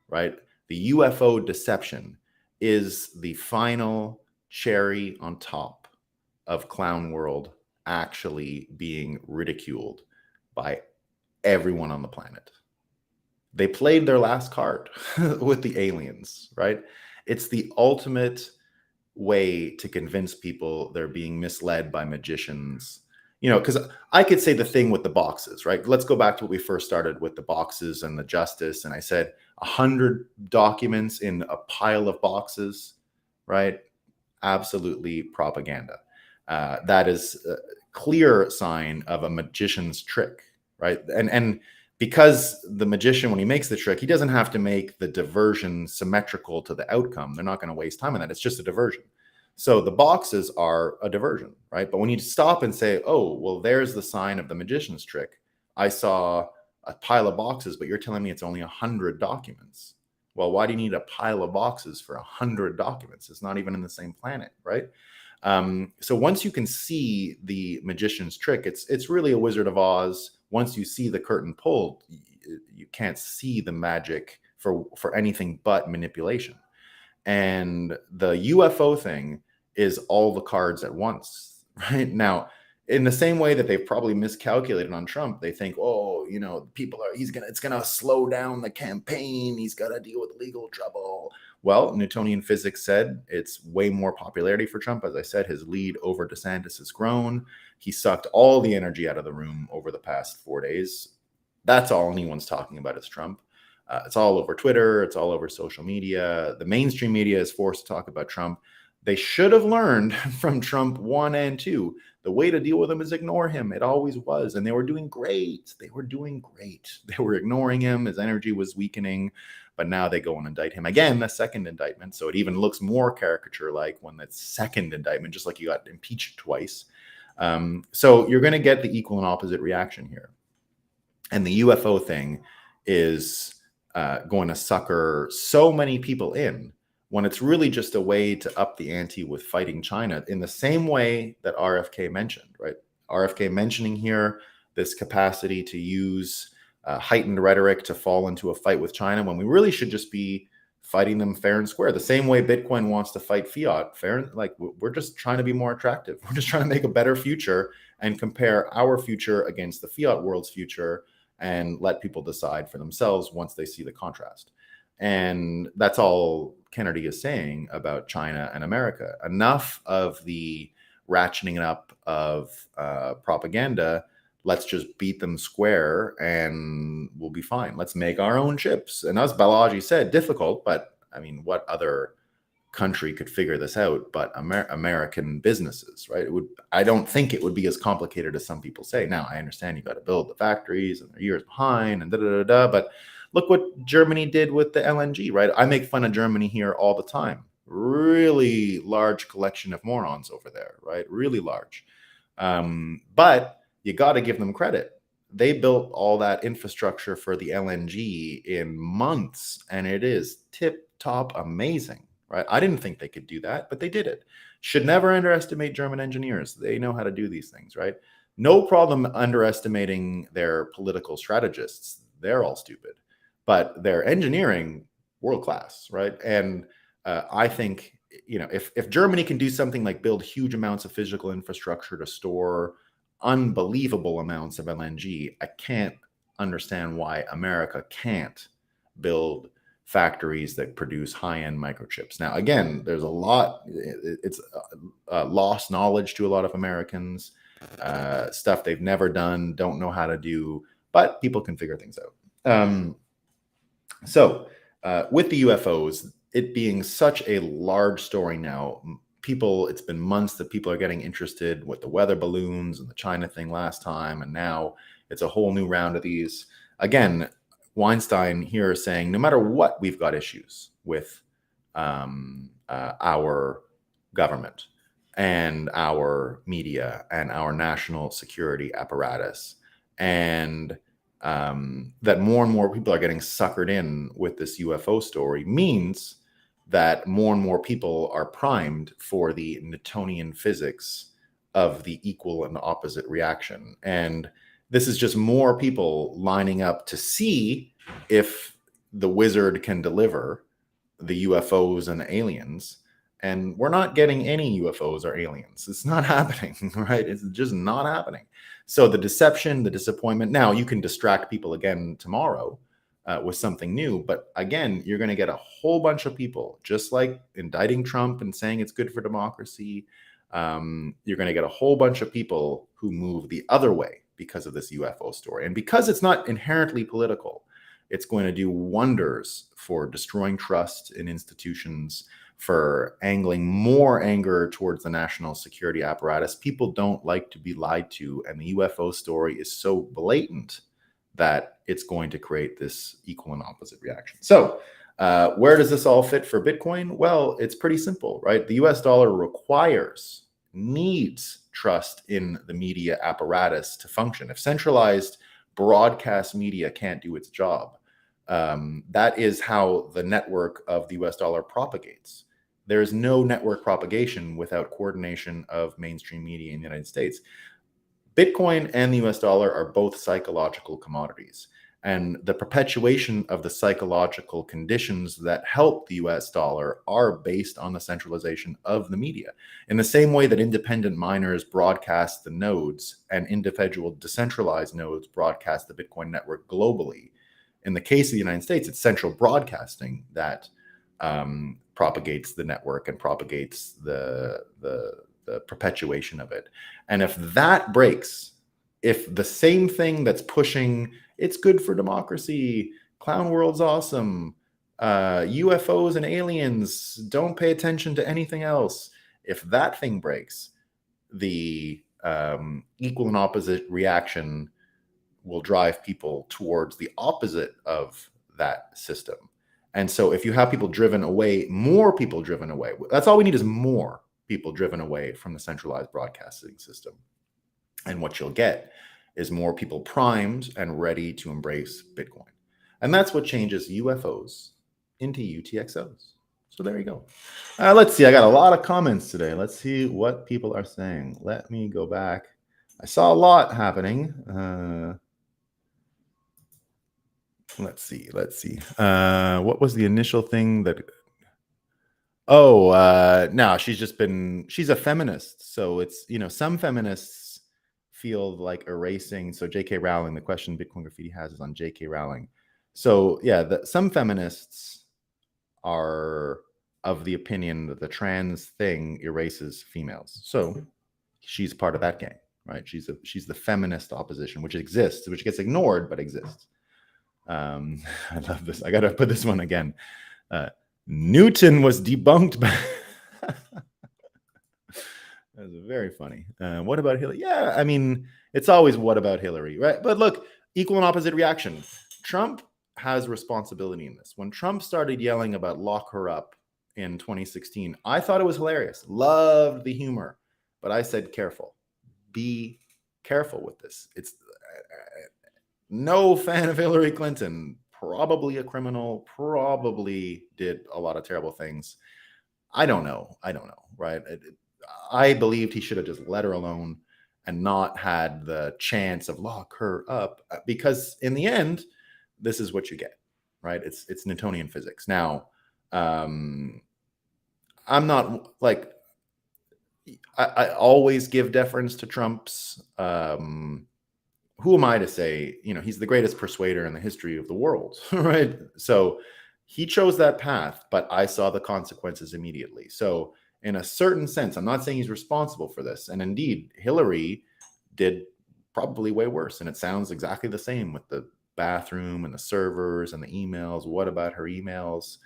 right? The UFO deception is the final cherry on top of clown world actually being ridiculed by everyone on the planet. They played their last card with the aliens, right? It's the ultimate way to convince people they're being misled by magicians. You know, because I could say the thing with the boxes, right? Let's go back to what we first started with the boxes and the justice. And I said 100 documents in a pile of boxes, right? Absolutely propaganda. That is a clear sign of a magician's trick, right? And because the magician, when he makes the trick, he doesn't have to make the diversion symmetrical to the outcome. They're not going to waste time on that. It's just a diversion. So the boxes are a diversion, right? But when you stop and say, oh, well, there's the sign of the magician's trick. I saw a pile of boxes, but you're telling me it's only 100 documents. Well, why do you need a pile of boxes for 100 documents? It's not even in the same planet, right? So once you can see the magician's trick, it's really a Wizard of Oz. Once you see the curtain pulled, you can't see the magic for anything but manipulation. And the UFO thing is all the cards at once, right? Now, in the same way that they've probably miscalculated on Trump, they think, oh, you know, it's gonna slow down the campaign. He's got to deal with legal trouble. Well, Newtonian physics said it's way more popularity for Trump. As I said, his lead over DeSantis has grown. He sucked all the energy out of the room over the past 4 days. That's all anyone's talking about is Trump. It's all over Twitter. It's all over social media. The mainstream media is forced to talk about Trump. They should have learned from Trump 1 and 2. The way to deal with him is ignore him. It always was. And they were doing great. They were doing great. They were ignoring him. His energy was weakening. But now they go and indict him again, the second indictment. So it even looks more caricature-like when that's second indictment, just like you got impeached twice. So you're going to get the equal and opposite reaction here. And the UFO thing is going to sucker so many people in when it's really just a way to up the ante with fighting China in the same way that RFK mentioned, right? RFK mentioning here this capacity to use heightened rhetoric to fall into a fight with China when we really should just be fighting them fair and square. The same way Bitcoin wants to fight fiat, fair, like we're just trying to be more attractive. We're just trying to make a better future and compare our future against the fiat world's future and let people decide for themselves once they see the contrast. And that's all Kennedy is saying about China and America. Enough of the ratcheting up of propaganda. Let's just beat them square and we'll be fine. Let's make our own chips. And as Balaji said, difficult, but I mean, what other country could figure this out but American businesses, right? I don't think it would be as complicated as some people say. Now, I understand you got to build the factories and they're years behind and but look what Germany did with the LNG, right? I make fun of Germany here all the time. Really large collection of morons over there, right? Really large. But you got to give them credit. They built all that infrastructure for the LNG in months, and it is tip-top amazing, right? I didn't think they could do that, but they did it. Should never underestimate German engineers. They know how to do these things, right? No problem underestimating their political strategists. They're all stupid. But their engineering, world-class, right? And I think, if Germany can do something like build huge amounts of physical infrastructure to store unbelievable amounts of LNG, I can't understand why America can't build factories that produce high-end microchips. Now, again, there's a lot, it's lost knowledge to a lot of Americans, stuff they've never done, don't know how to do, but people can figure things out. So with the UFOs, it being such a large story now, it's been months that people are getting interested with the weather balloons and the China thing last time, and now it's a whole new round of these. Again, Weinstein here is saying, no matter what, we've got issues with our government and our media and our national security apparatus, and that more and more people are getting suckered in with this UFO story means that more and more people are primed for the Newtonian physics of the equal and opposite reaction. And this is just more people lining up to see if the wizard can deliver the UFOs and aliens. And we're not getting any UFOs or aliens. It's not happening, right? It's just not happening. So the deception, the disappointment. Now, you can distract people again tomorrow with something new. But again, you're going to get a whole bunch of people, just like indicting Trump and saying it's good for democracy. You're going to get a whole bunch of people who move the other way because of this UFO story. And because it's not inherently political, it's going to do wonders for destroying trust in institutions, for angling more anger towards the national security apparatus. People don't like to be lied to. And the UFO story is so blatant that it's going to create this equal and opposite reaction. So where does this all fit for Bitcoin? Well, it's pretty simple, right? The US dollar needs trust in the media apparatus to function. If centralized broadcast media can't do its job, that is how the network of the US dollar propagates. There is no network propagation without coordination of mainstream media in the United States. Bitcoin and the US dollar are both psychological commodities, and the perpetuation of the psychological conditions that help the US dollar are based on the centralization of the media. In the same way that independent miners broadcast the nodes and individual decentralized nodes broadcast the Bitcoin network globally, in the case of the United States, it's central broadcasting that propagates the network and propagates the perpetuation of it. And if that breaks, if the same thing that's pushing it's good for democracy, clown world's awesome, UFOs and aliens, don't pay attention to anything else, if that thing breaks, the equal and opposite reaction will drive people towards the opposite of that system. And so if you have people driven away, more people driven away, that's all we need is more people driven away from the centralized broadcasting system. And what you'll get is more people primed and ready to embrace Bitcoin. And that's what changes UFOs into UTXOs. So there you go. Let's see. I got a lot of comments today. Let's see what people are saying. Let me go back. I saw a lot happening. Let's see. What was the initial thing that... no, she's a feminist. So it's, some feminists feel like erasing. So J.K. Rowling, the question Bitcoin Graffiti has is on J.K. Rowling. So yeah, some feminists are of the opinion that the trans thing erases females. So she's part of that gang, right? She's the feminist opposition, which exists, which gets ignored, but exists. I love this. I got to put this one again. Newton was debunked by... That's very funny. What about Hillary? Yeah, I mean, it's always what about Hillary, right? But look, equal and opposite reaction. Trump has responsibility in this. When Trump started yelling about lock her up in 2016, I thought it was hilarious. Loved the humor. But I said, careful. Be careful with this. It's no fan of Hillary Clinton. Probably a criminal. Probably did a lot of terrible things. I don't know, right? I believed he should have just let her alone and not had the chance of lock her up, because in the end, this is what you get, right? It's Newtonian physics. Now, I'm not like... I always give deference to Trump's... who am I to say, he's the greatest persuader in the history of the world, right? So he chose that path, but I saw the consequences immediately. So in a certain sense, I'm not saying he's responsible for this. And indeed, Hillary did probably way worse. And it sounds exactly the same with the bathroom and the servers and the emails. What about her emails?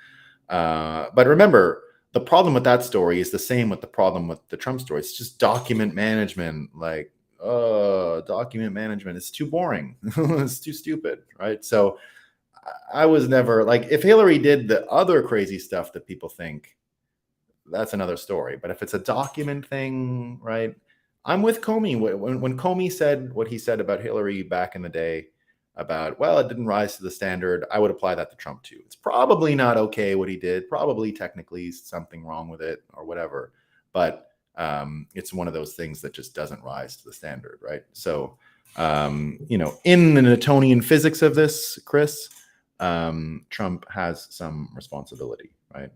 But remember, the problem with that story is the same with the problem with the Trump story. It's just document management. Like, document management is too boring. It's too stupid, right? So I was never like... if Hillary did the other crazy stuff that people think, that's another story. But if it's a document thing, right? I'm with Comey. When Comey said what he said about Hillary back in the day about, well, it didn't rise to the standard, I would apply that to Trump too. It's probably not okay what he did. Probably technically something wrong with it or whatever. But it's one of those things that just doesn't rise to the standard, right? So, in the Newtonian physics of this, Chris, Trump has some responsibility, right?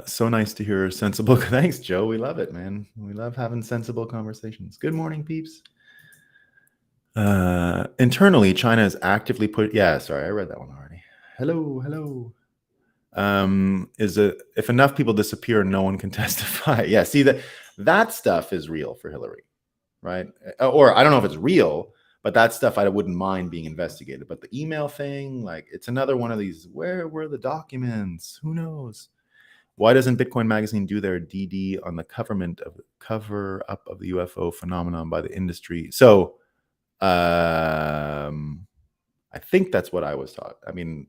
So nice to hear sensible... Thanks, Joe. We love it, man. We love having sensible conversations. Good morning, peeps. Internally, China is actively yeah, sorry, I read that one already. Hello. If enough people disappear, no one can testify. Yeah, see, that stuff is real for Hillary, right? Or I don't know if it's real, but that stuff I wouldn't mind being investigated. But the email thing, like, it's another one of these, where were the documents? Who knows? Why doesn't Bitcoin Magazine do their DD on the cover up of the UFO phenomenon by the industry? So I think that's what I was taught. I mean,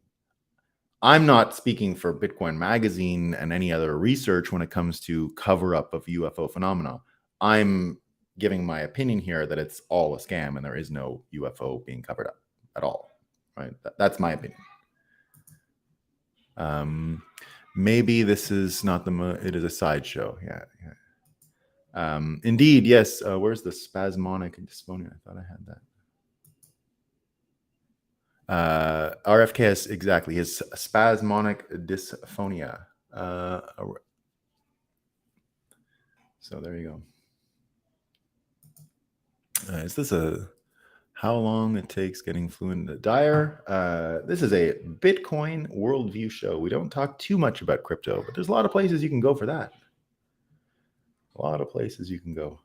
I'm not speaking for Bitcoin Magazine and any other research when it comes to cover up of UFO phenomena. I'm giving my opinion here that it's all a scam and there is no UFO being covered up at all, right? That's my opinion. Maybe this is not it is a sideshow. Yeah. Indeed, yes. Where's the spasmodic dysphonia? I thought I had that. RFK exactly his spasmodic dysphonia. So there you go. Is this how long it takes getting fluent into Dyer? This is a Bitcoin worldview show. We don't talk too much about crypto, but there's a lot of places you can go for that. A lot of places you can go.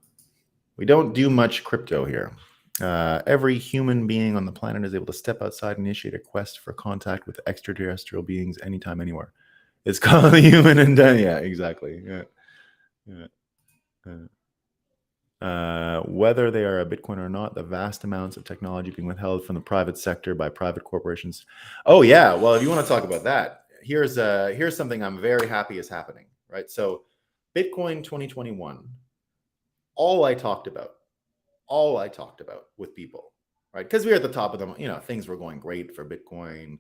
We don't do much crypto here. Every human being on the planet is able to step outside and initiate a quest for contact with extraterrestrial beings anytime, anywhere. It's called the human and yeah, exactly. Whether they are a Bitcoin or not, the vast amounts of technology being withheld from the private sector by private corporations. Oh yeah, well, if you want to talk about that, here's something I'm very happy is happening, right? So Bitcoin 2021, all I talked about with people, right? Because we were at the top of them, things were going great for Bitcoin.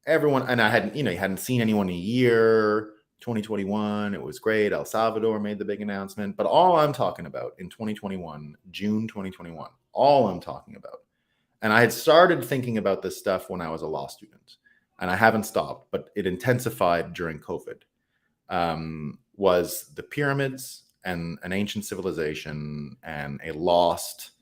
Everyone, and I hadn't, you hadn't seen anyone in a year. 2021, it was great. El Salvador made the big announcement. But all I'm talking about in 2021, June 2021, all I'm talking about, and I had started thinking about this stuff when I was a law student, and I haven't stopped, but it intensified during COVID, was the pyramids and an ancient civilization and a lost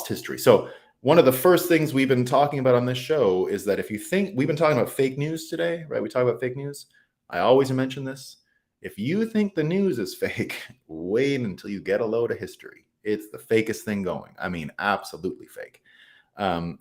history. So one of the first things we've been talking about on this show is that if you think we've been talking about fake news today, right? We talk about fake news. I always mention this. If you think the news is fake, wait until you get a load of history. It's the fakest thing going. I mean, absolutely fake. What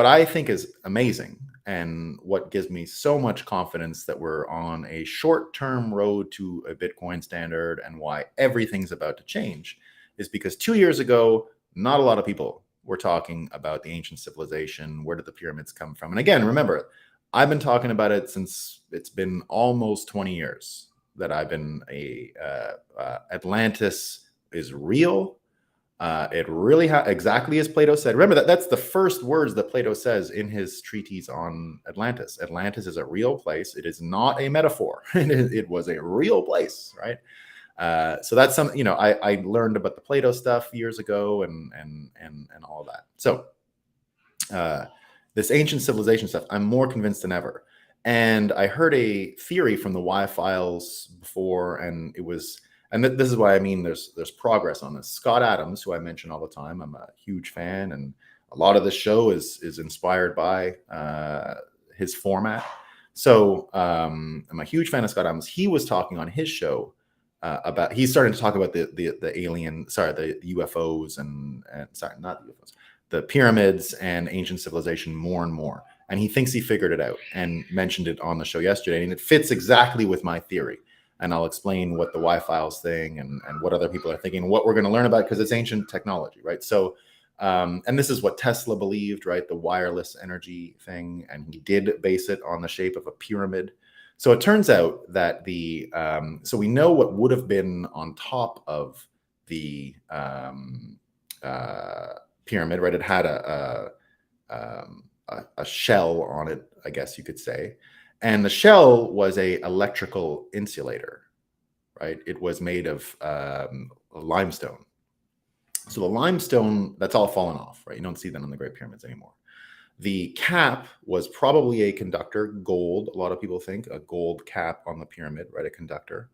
I think is amazing and what gives me so much confidence that we're on a short-term road to a Bitcoin standard and why everything's about to change is because 2 years ago, not a lot of people were talking about the ancient civilization. Where did the pyramids come from? And again, remember, I've been talking about it since it's been almost 20 years that I've been Atlantis is real. It really exactly as Plato said. Remember that's the first words that Plato says in his treatise on Atlantis. Atlantis is a real place. It is not a metaphor. It was a real place, right? So that's something, I learned about the Plato stuff years ago and all of that. So this ancient civilization stuff, I'm more convinced than ever. And I heard a theory from the Y files before, and it was, and this is why I mean there's progress on this. Scott Adams, who I mention all the time, I'm a huge fan, and a lot of this show is inspired by his format. So I'm a huge fan of Scott Adams. He was talking on his show about, he's starting to talk about the UFOs and sorry, not the UFOs, the pyramids and ancient civilization more and more. And he thinks he figured it out and mentioned it on the show yesterday. And it fits exactly with my theory. And I'll explain what the Y-Files thing and what other people are thinking, what we're going to learn about, because it's ancient technology, right? So, and this is what Tesla believed, right? The wireless energy thing. And he did base it on the shape of a pyramid. So it turns out that so we know what would have been on top of the pyramid, right? It had a shell on it, I guess you could say. And the shell was a electrical insulator, right? It was made of limestone. So the limestone, that's all fallen off, right? You don't see that on the Great Pyramids anymore. The cap was probably a conductor, gold. A lot of people think a gold cap on the pyramid, right? A conductor.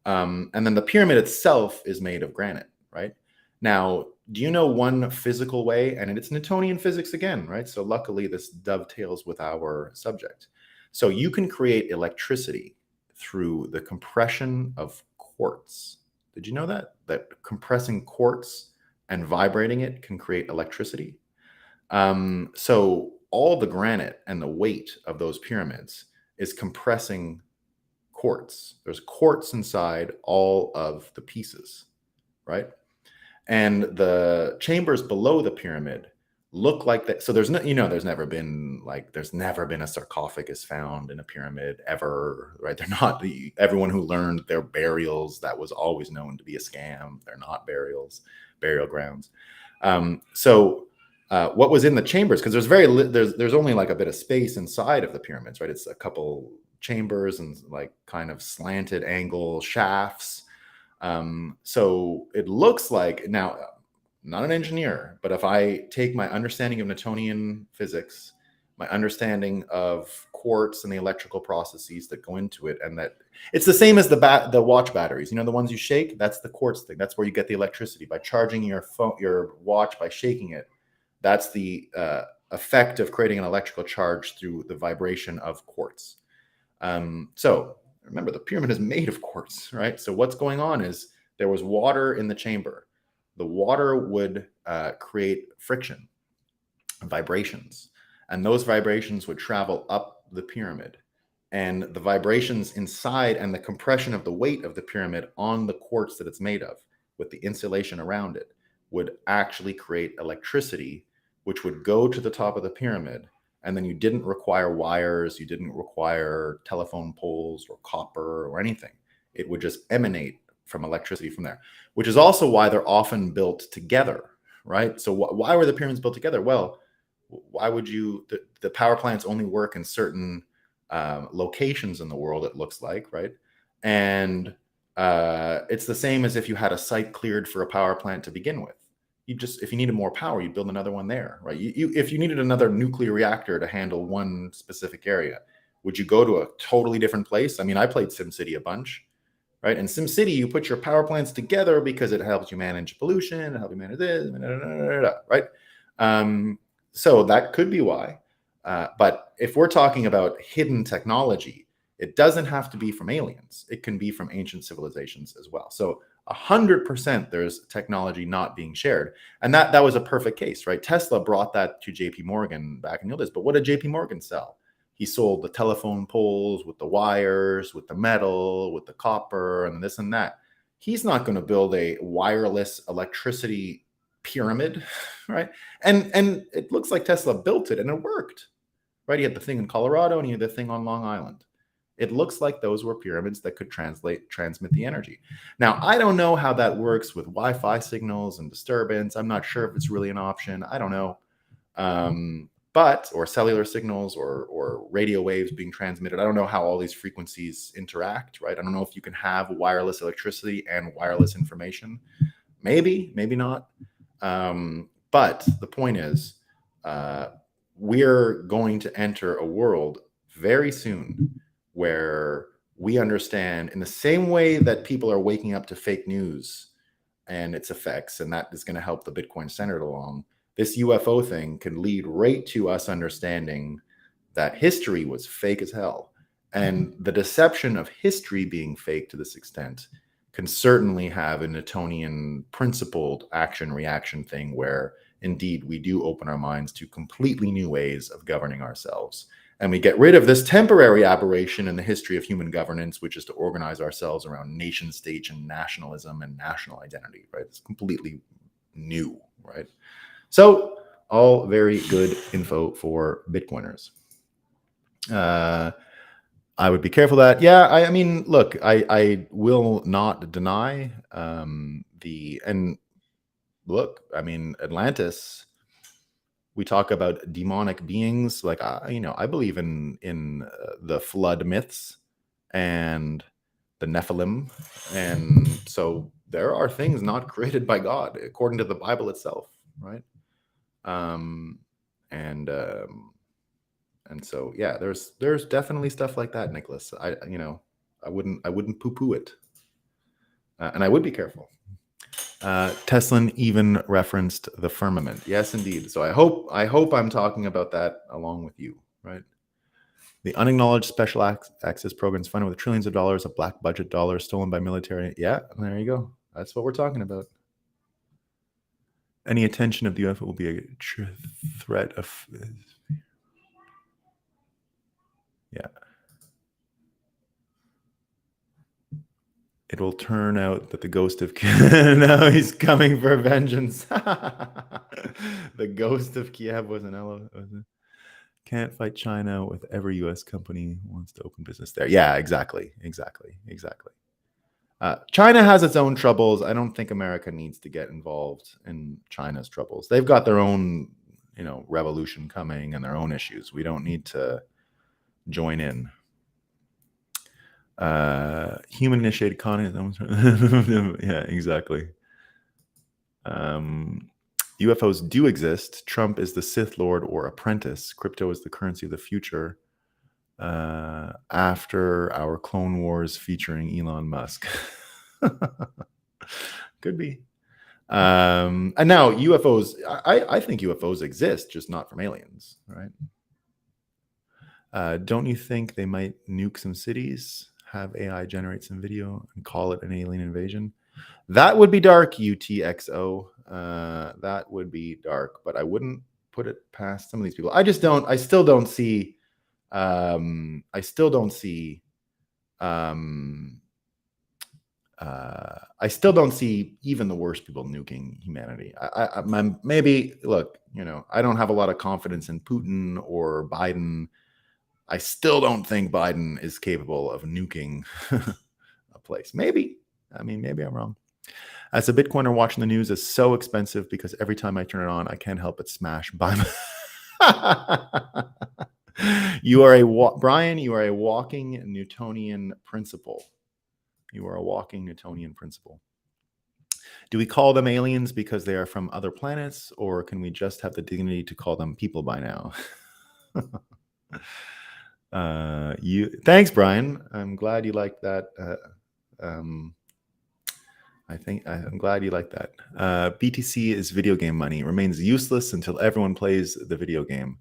And then the pyramid itself is made of granite, right? Now, do you know one physical way? And it's Newtonian physics again, right? So luckily this dovetails with our subject. So you can create electricity through the compression of quartz. Did you know that? That compressing quartz and vibrating it can create electricity? So all the granite and the weight of those pyramids is compressing quartz. There's quartz inside all of the pieces, right? And the chambers below the pyramid look like that. So there's no, there's never been a sarcophagus found in a pyramid ever, right? They're not everyone who learned their burials, that was always known to be a scam. They're not burial grounds. What was in the chambers, because there's only like a bit of space inside of the pyramids, right? It's a couple chambers and like kind of slanted angle shafts. So it looks like, now, not an engineer, but if I take my understanding of Newtonian physics, my understanding of quartz and the electrical processes that go into it, and that it's the same as the watch batteries, the ones you shake, that's the quartz thing. That's where you get the electricity by charging your watch by shaking it. That's the effect of creating an electrical charge through the vibration of quartz. So remember, the pyramid is made of quartz, right? So what's going on is there was water in the chamber. The water would create friction, vibrations, and those vibrations would travel up the pyramid. And the vibrations inside and the compression of the weight of the pyramid on the quartz that it's made of, with the insulation around it, would actually create electricity, which would go to the top of the pyramid. And then you didn't require wires, you didn't require telephone poles or copper or anything. It would just emanate from electricity from there, which is also why they're often built together, right? So why were the pyramids built together? Well, why would the power plants only work in certain locations in the world, it looks like, right? And it's the same as if you had a site cleared for a power plant to begin with. If you needed more power, you build another one there, right? If you needed another nuclear reactor to handle one specific area, would you go to a totally different place? I mean, I played SimCity a bunch, right? In SimCity, you put your power plants together because it helps you manage pollution, it helps you manage this, right? So that could be why. But if we're talking about hidden technology, it doesn't have to be from aliens. It can be from ancient civilizations as well. So 100% there's technology not being shared. And that was a perfect case, right? Tesla brought that to JP Morgan back in the old days. But what did JP Morgan sell? He sold the telephone poles with the wires, with the metal, with the copper, and this and that. He's not going to build a wireless electricity pyramid, right? And it looks like Tesla built it and it worked, right? He had the thing in Colorado and he had the thing on Long Island. It looks like those were pyramids that could transmit the energy. Now, I don't know how that works with Wi-Fi signals and disturbance. I'm not sure if it's really an option. I don't know. Or cellular signals or radio waves being transmitted. I don't know how all these frequencies interact, right? I don't know if you can have wireless electricity and wireless information. Maybe, maybe not. But the point is, we're going to enter a world very soon where we understand, in the same way that people are waking up to fake news and its effects, and that is going to help the Bitcoin Standard along, this UFO thing can lead right to us understanding that history was fake as hell. And the deception of history being fake to this extent can certainly have a Newtonian principled action-reaction thing where, indeed, we do open our minds to completely new ways of governing ourselves. And we get rid of this temporary aberration in the history of human governance, which is to organize ourselves around nation states and nationalism and national identity, right? It's completely new, right? So all very good info for Bitcoiners. I would be careful that, yeah, I mean, look, I will not deny Atlantis, we talk about demonic beings, like, I believe in the flood myths and the Nephilim. And so there are things not created by God, according to the Bible itself, right? And so, yeah, there's definitely stuff like that, Nicholas. I wouldn't poo-poo it. And I would be careful. Teslin even referenced the firmament. Yes, indeed. So I hope I'm talking about that along with you, right? The unacknowledged special access programs funded with trillions of dollars of black budget dollars stolen by military. Yeah, there you go. That's what we're talking about. Any attention of the UFO will be a threat of... Yeah. It will turn out that the ghost of Kiev, now he's coming for vengeance. The ghost of Kiev was an elephant. Can't fight China with every U.S. company wants to open business there. Yeah, exactly. China has its own troubles. I don't think America needs to get involved in China's troubles. They've got their own, revolution coming and their own issues. We don't need to join in. Human initiated communism. Yeah, exactly. UFOs do exist. Trump is the Sith Lord or apprentice. Crypto is the currency of the future. After our Clone Wars featuring Elon Musk. Could be. And now UFOs, I think UFOs exist, just not from aliens, right? Don't you think they might nuke some cities, have AI generate some video, and call it an alien invasion? That would be dark, UTXO. That would be dark, but I wouldn't put it past some of these people. I still don't see even the worst people nuking humanity. Maybe, look, I don't have a lot of confidence in Putin or Biden. I still don't think Biden is capable of nuking a place. Maybe. I mean, maybe I'm wrong. As a Bitcoiner, watching the news is so expensive because every time I turn it on, I can't help but smash buy. Brian, you are a walking Newtonian principle. You are a walking Newtonian principle. Do we call them aliens because they are from other planets, or can we just have the dignity to call them people by now? Thanks, Brian. I'm glad you liked that. I'm glad you like that. BTC is video game money. It remains useless until everyone plays the video game.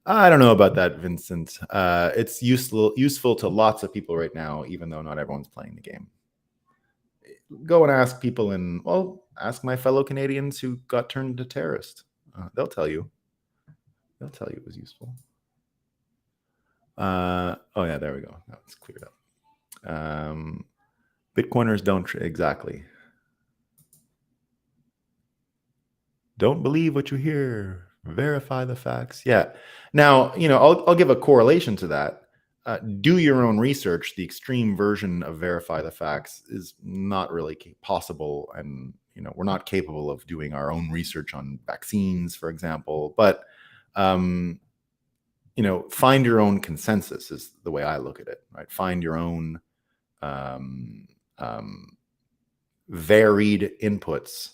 I don't know about that, Vincent. It's useful to lots of people right now, even though not everyone's playing the game. Go and ask people ask my fellow Canadians who got turned into terrorists. They'll tell you. They'll tell you it was useful. Oh yeah, there we go. That's cleared up. Bitcoiners don't exactly. Don't believe what you hear. Verify the facts. Yeah. Now, I'll give a correlation to that. Do your own research. The extreme version of verify the facts is not really possible, and we're not capable of doing our own research on vaccines, for example. But find your own consensus is the way I look at it. Right? Find your own varied inputs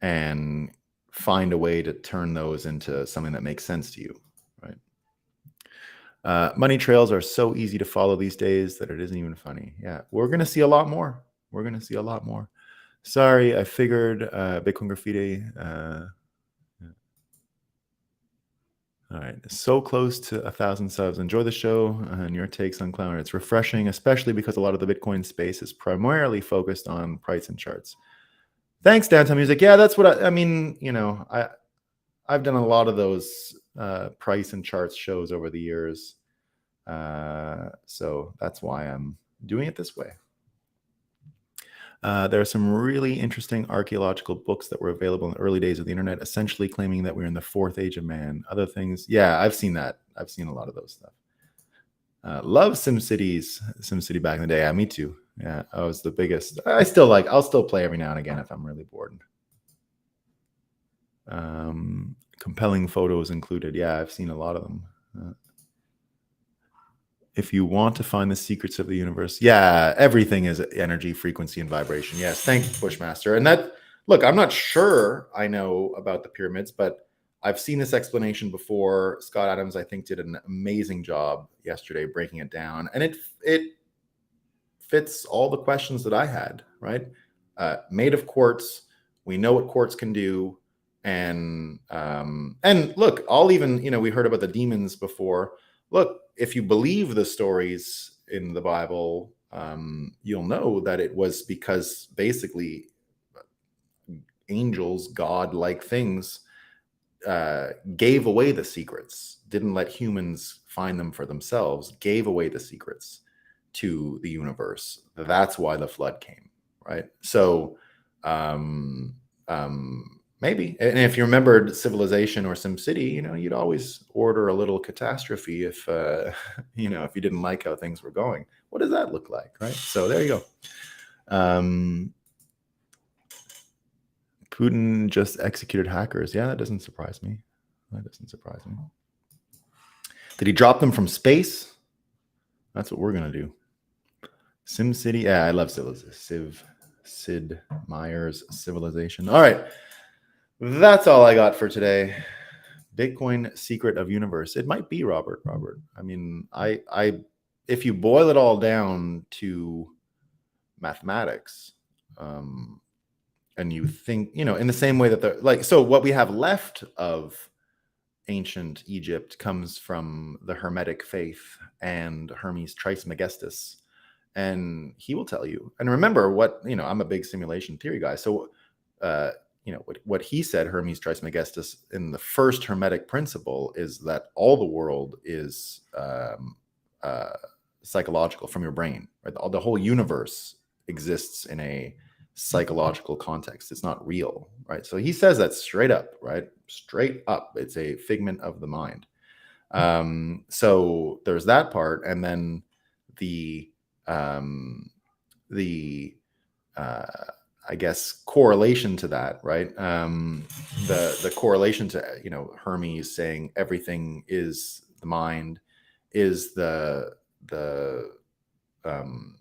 and find a way to turn those into something that makes sense to you, right? Money trails are so easy to follow these days that it isn't even funny. Yeah, we're going to see a lot more. We're going to see a lot more. Sorry, I figured Bitcoin Graffiti. All right, so close to 1,000 subs. Enjoy the show and your takes on clown. It's refreshing, especially because a lot of the Bitcoin space is primarily focused on price and charts. Thanks, Downtown Music. Yeah, that's what I mean. I've done a lot of those price and charts shows over the years. So that's why I'm doing it this way. There are some really interesting archaeological books that were available in the early days of the internet, essentially claiming that we're in the fourth age of man. Other things, yeah, I've seen that. I've seen a lot of those stuff. Love SimCity back in the day. Yeah, me too. Yeah, I was the biggest. I'll still play every now and again if I'm really bored. Compelling photos included. Yeah, I've seen a lot of them. If you want to find the secrets of the universe, yeah, everything is energy, frequency, and vibration. Yes, thank you, Bushmaster. And look, I'm not sure I know about the pyramids, but I've seen this explanation before. Scott Adams, I think, did an amazing job yesterday breaking it down, and it fits all the questions that I had. Right, made of quartz. We know what quartz can do, and look, we heard about the demons before. Look, if you believe the stories in the Bible, you'll know that it was because basically angels, God-like things, gave away the secrets, didn't let humans find them for themselves, gave away the secrets to the universe. That's why the flood came, right? So maybe. And if you remembered Civilization or SimCity, you'd always order a little catastrophe if, if you didn't like how things were going. What does that look like, right? So there you go. Putin just executed hackers. Yeah, that doesn't surprise me. Did he drop them from space? That's what we're going to do. SimCity. Yeah, I love Sid Meier's Civilization. All right. That's all I got for today. Bitcoin secret of universe. It might be Robert. I mean, if you boil it all down to mathematics, and you think, in the same way that so what we have left of ancient Egypt comes from the Hermetic faith and Hermes Trismegistus, and he will tell you. And remember I'm a big simulation theory guy, so what he said, Hermes Trismegistus, in the first Hermetic principle is that all the world is psychological from your brain. Right? The whole universe exists in a psychological context. It's not real, right? So he says that straight up, right? Straight up. It's a figment of the mind. So there's that part. And then the the I guess correlation to that, right? The correlation to Hermes saying everything is the mind is um,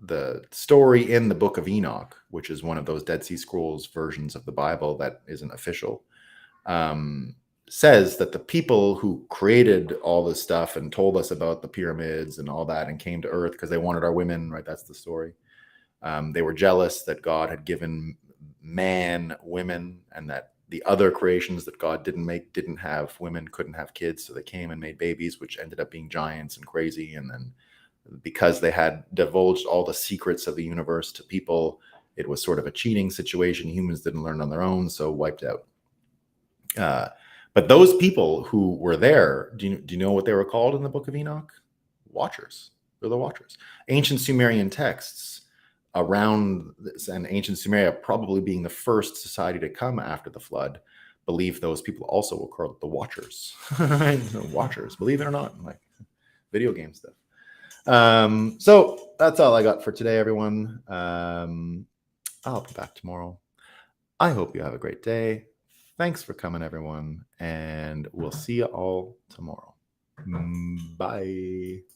the story in the Book of Enoch, which is one of those Dead Sea Scrolls versions of the Bible that isn't official. Says that the people who created all this stuff and told us about the pyramids and all that and came to Earth because they wanted our women, right? That's the story. They were jealous that God had given man women and that the other creations that God didn't make didn't have women, couldn't have kids. So they came and made babies, which ended up being giants and crazy. And then because they had divulged all the secrets of the universe to people, it was sort of a cheating situation. Humans didn't learn on their own, so wiped out. But those people who were there, do you know what they were called in the Book of Enoch? Watchers. They're the Watchers. Ancient Sumerian texts around this, and ancient Sumeria probably being the first society to come after the flood, believe those people also were called the Watchers. Watchers, believe it or not, like video game stuff. So that's all I got for today, everyone. I'll be back tomorrow. I hope you have a great day. Thanks for coming, everyone, and we'll see you all tomorrow. Bye.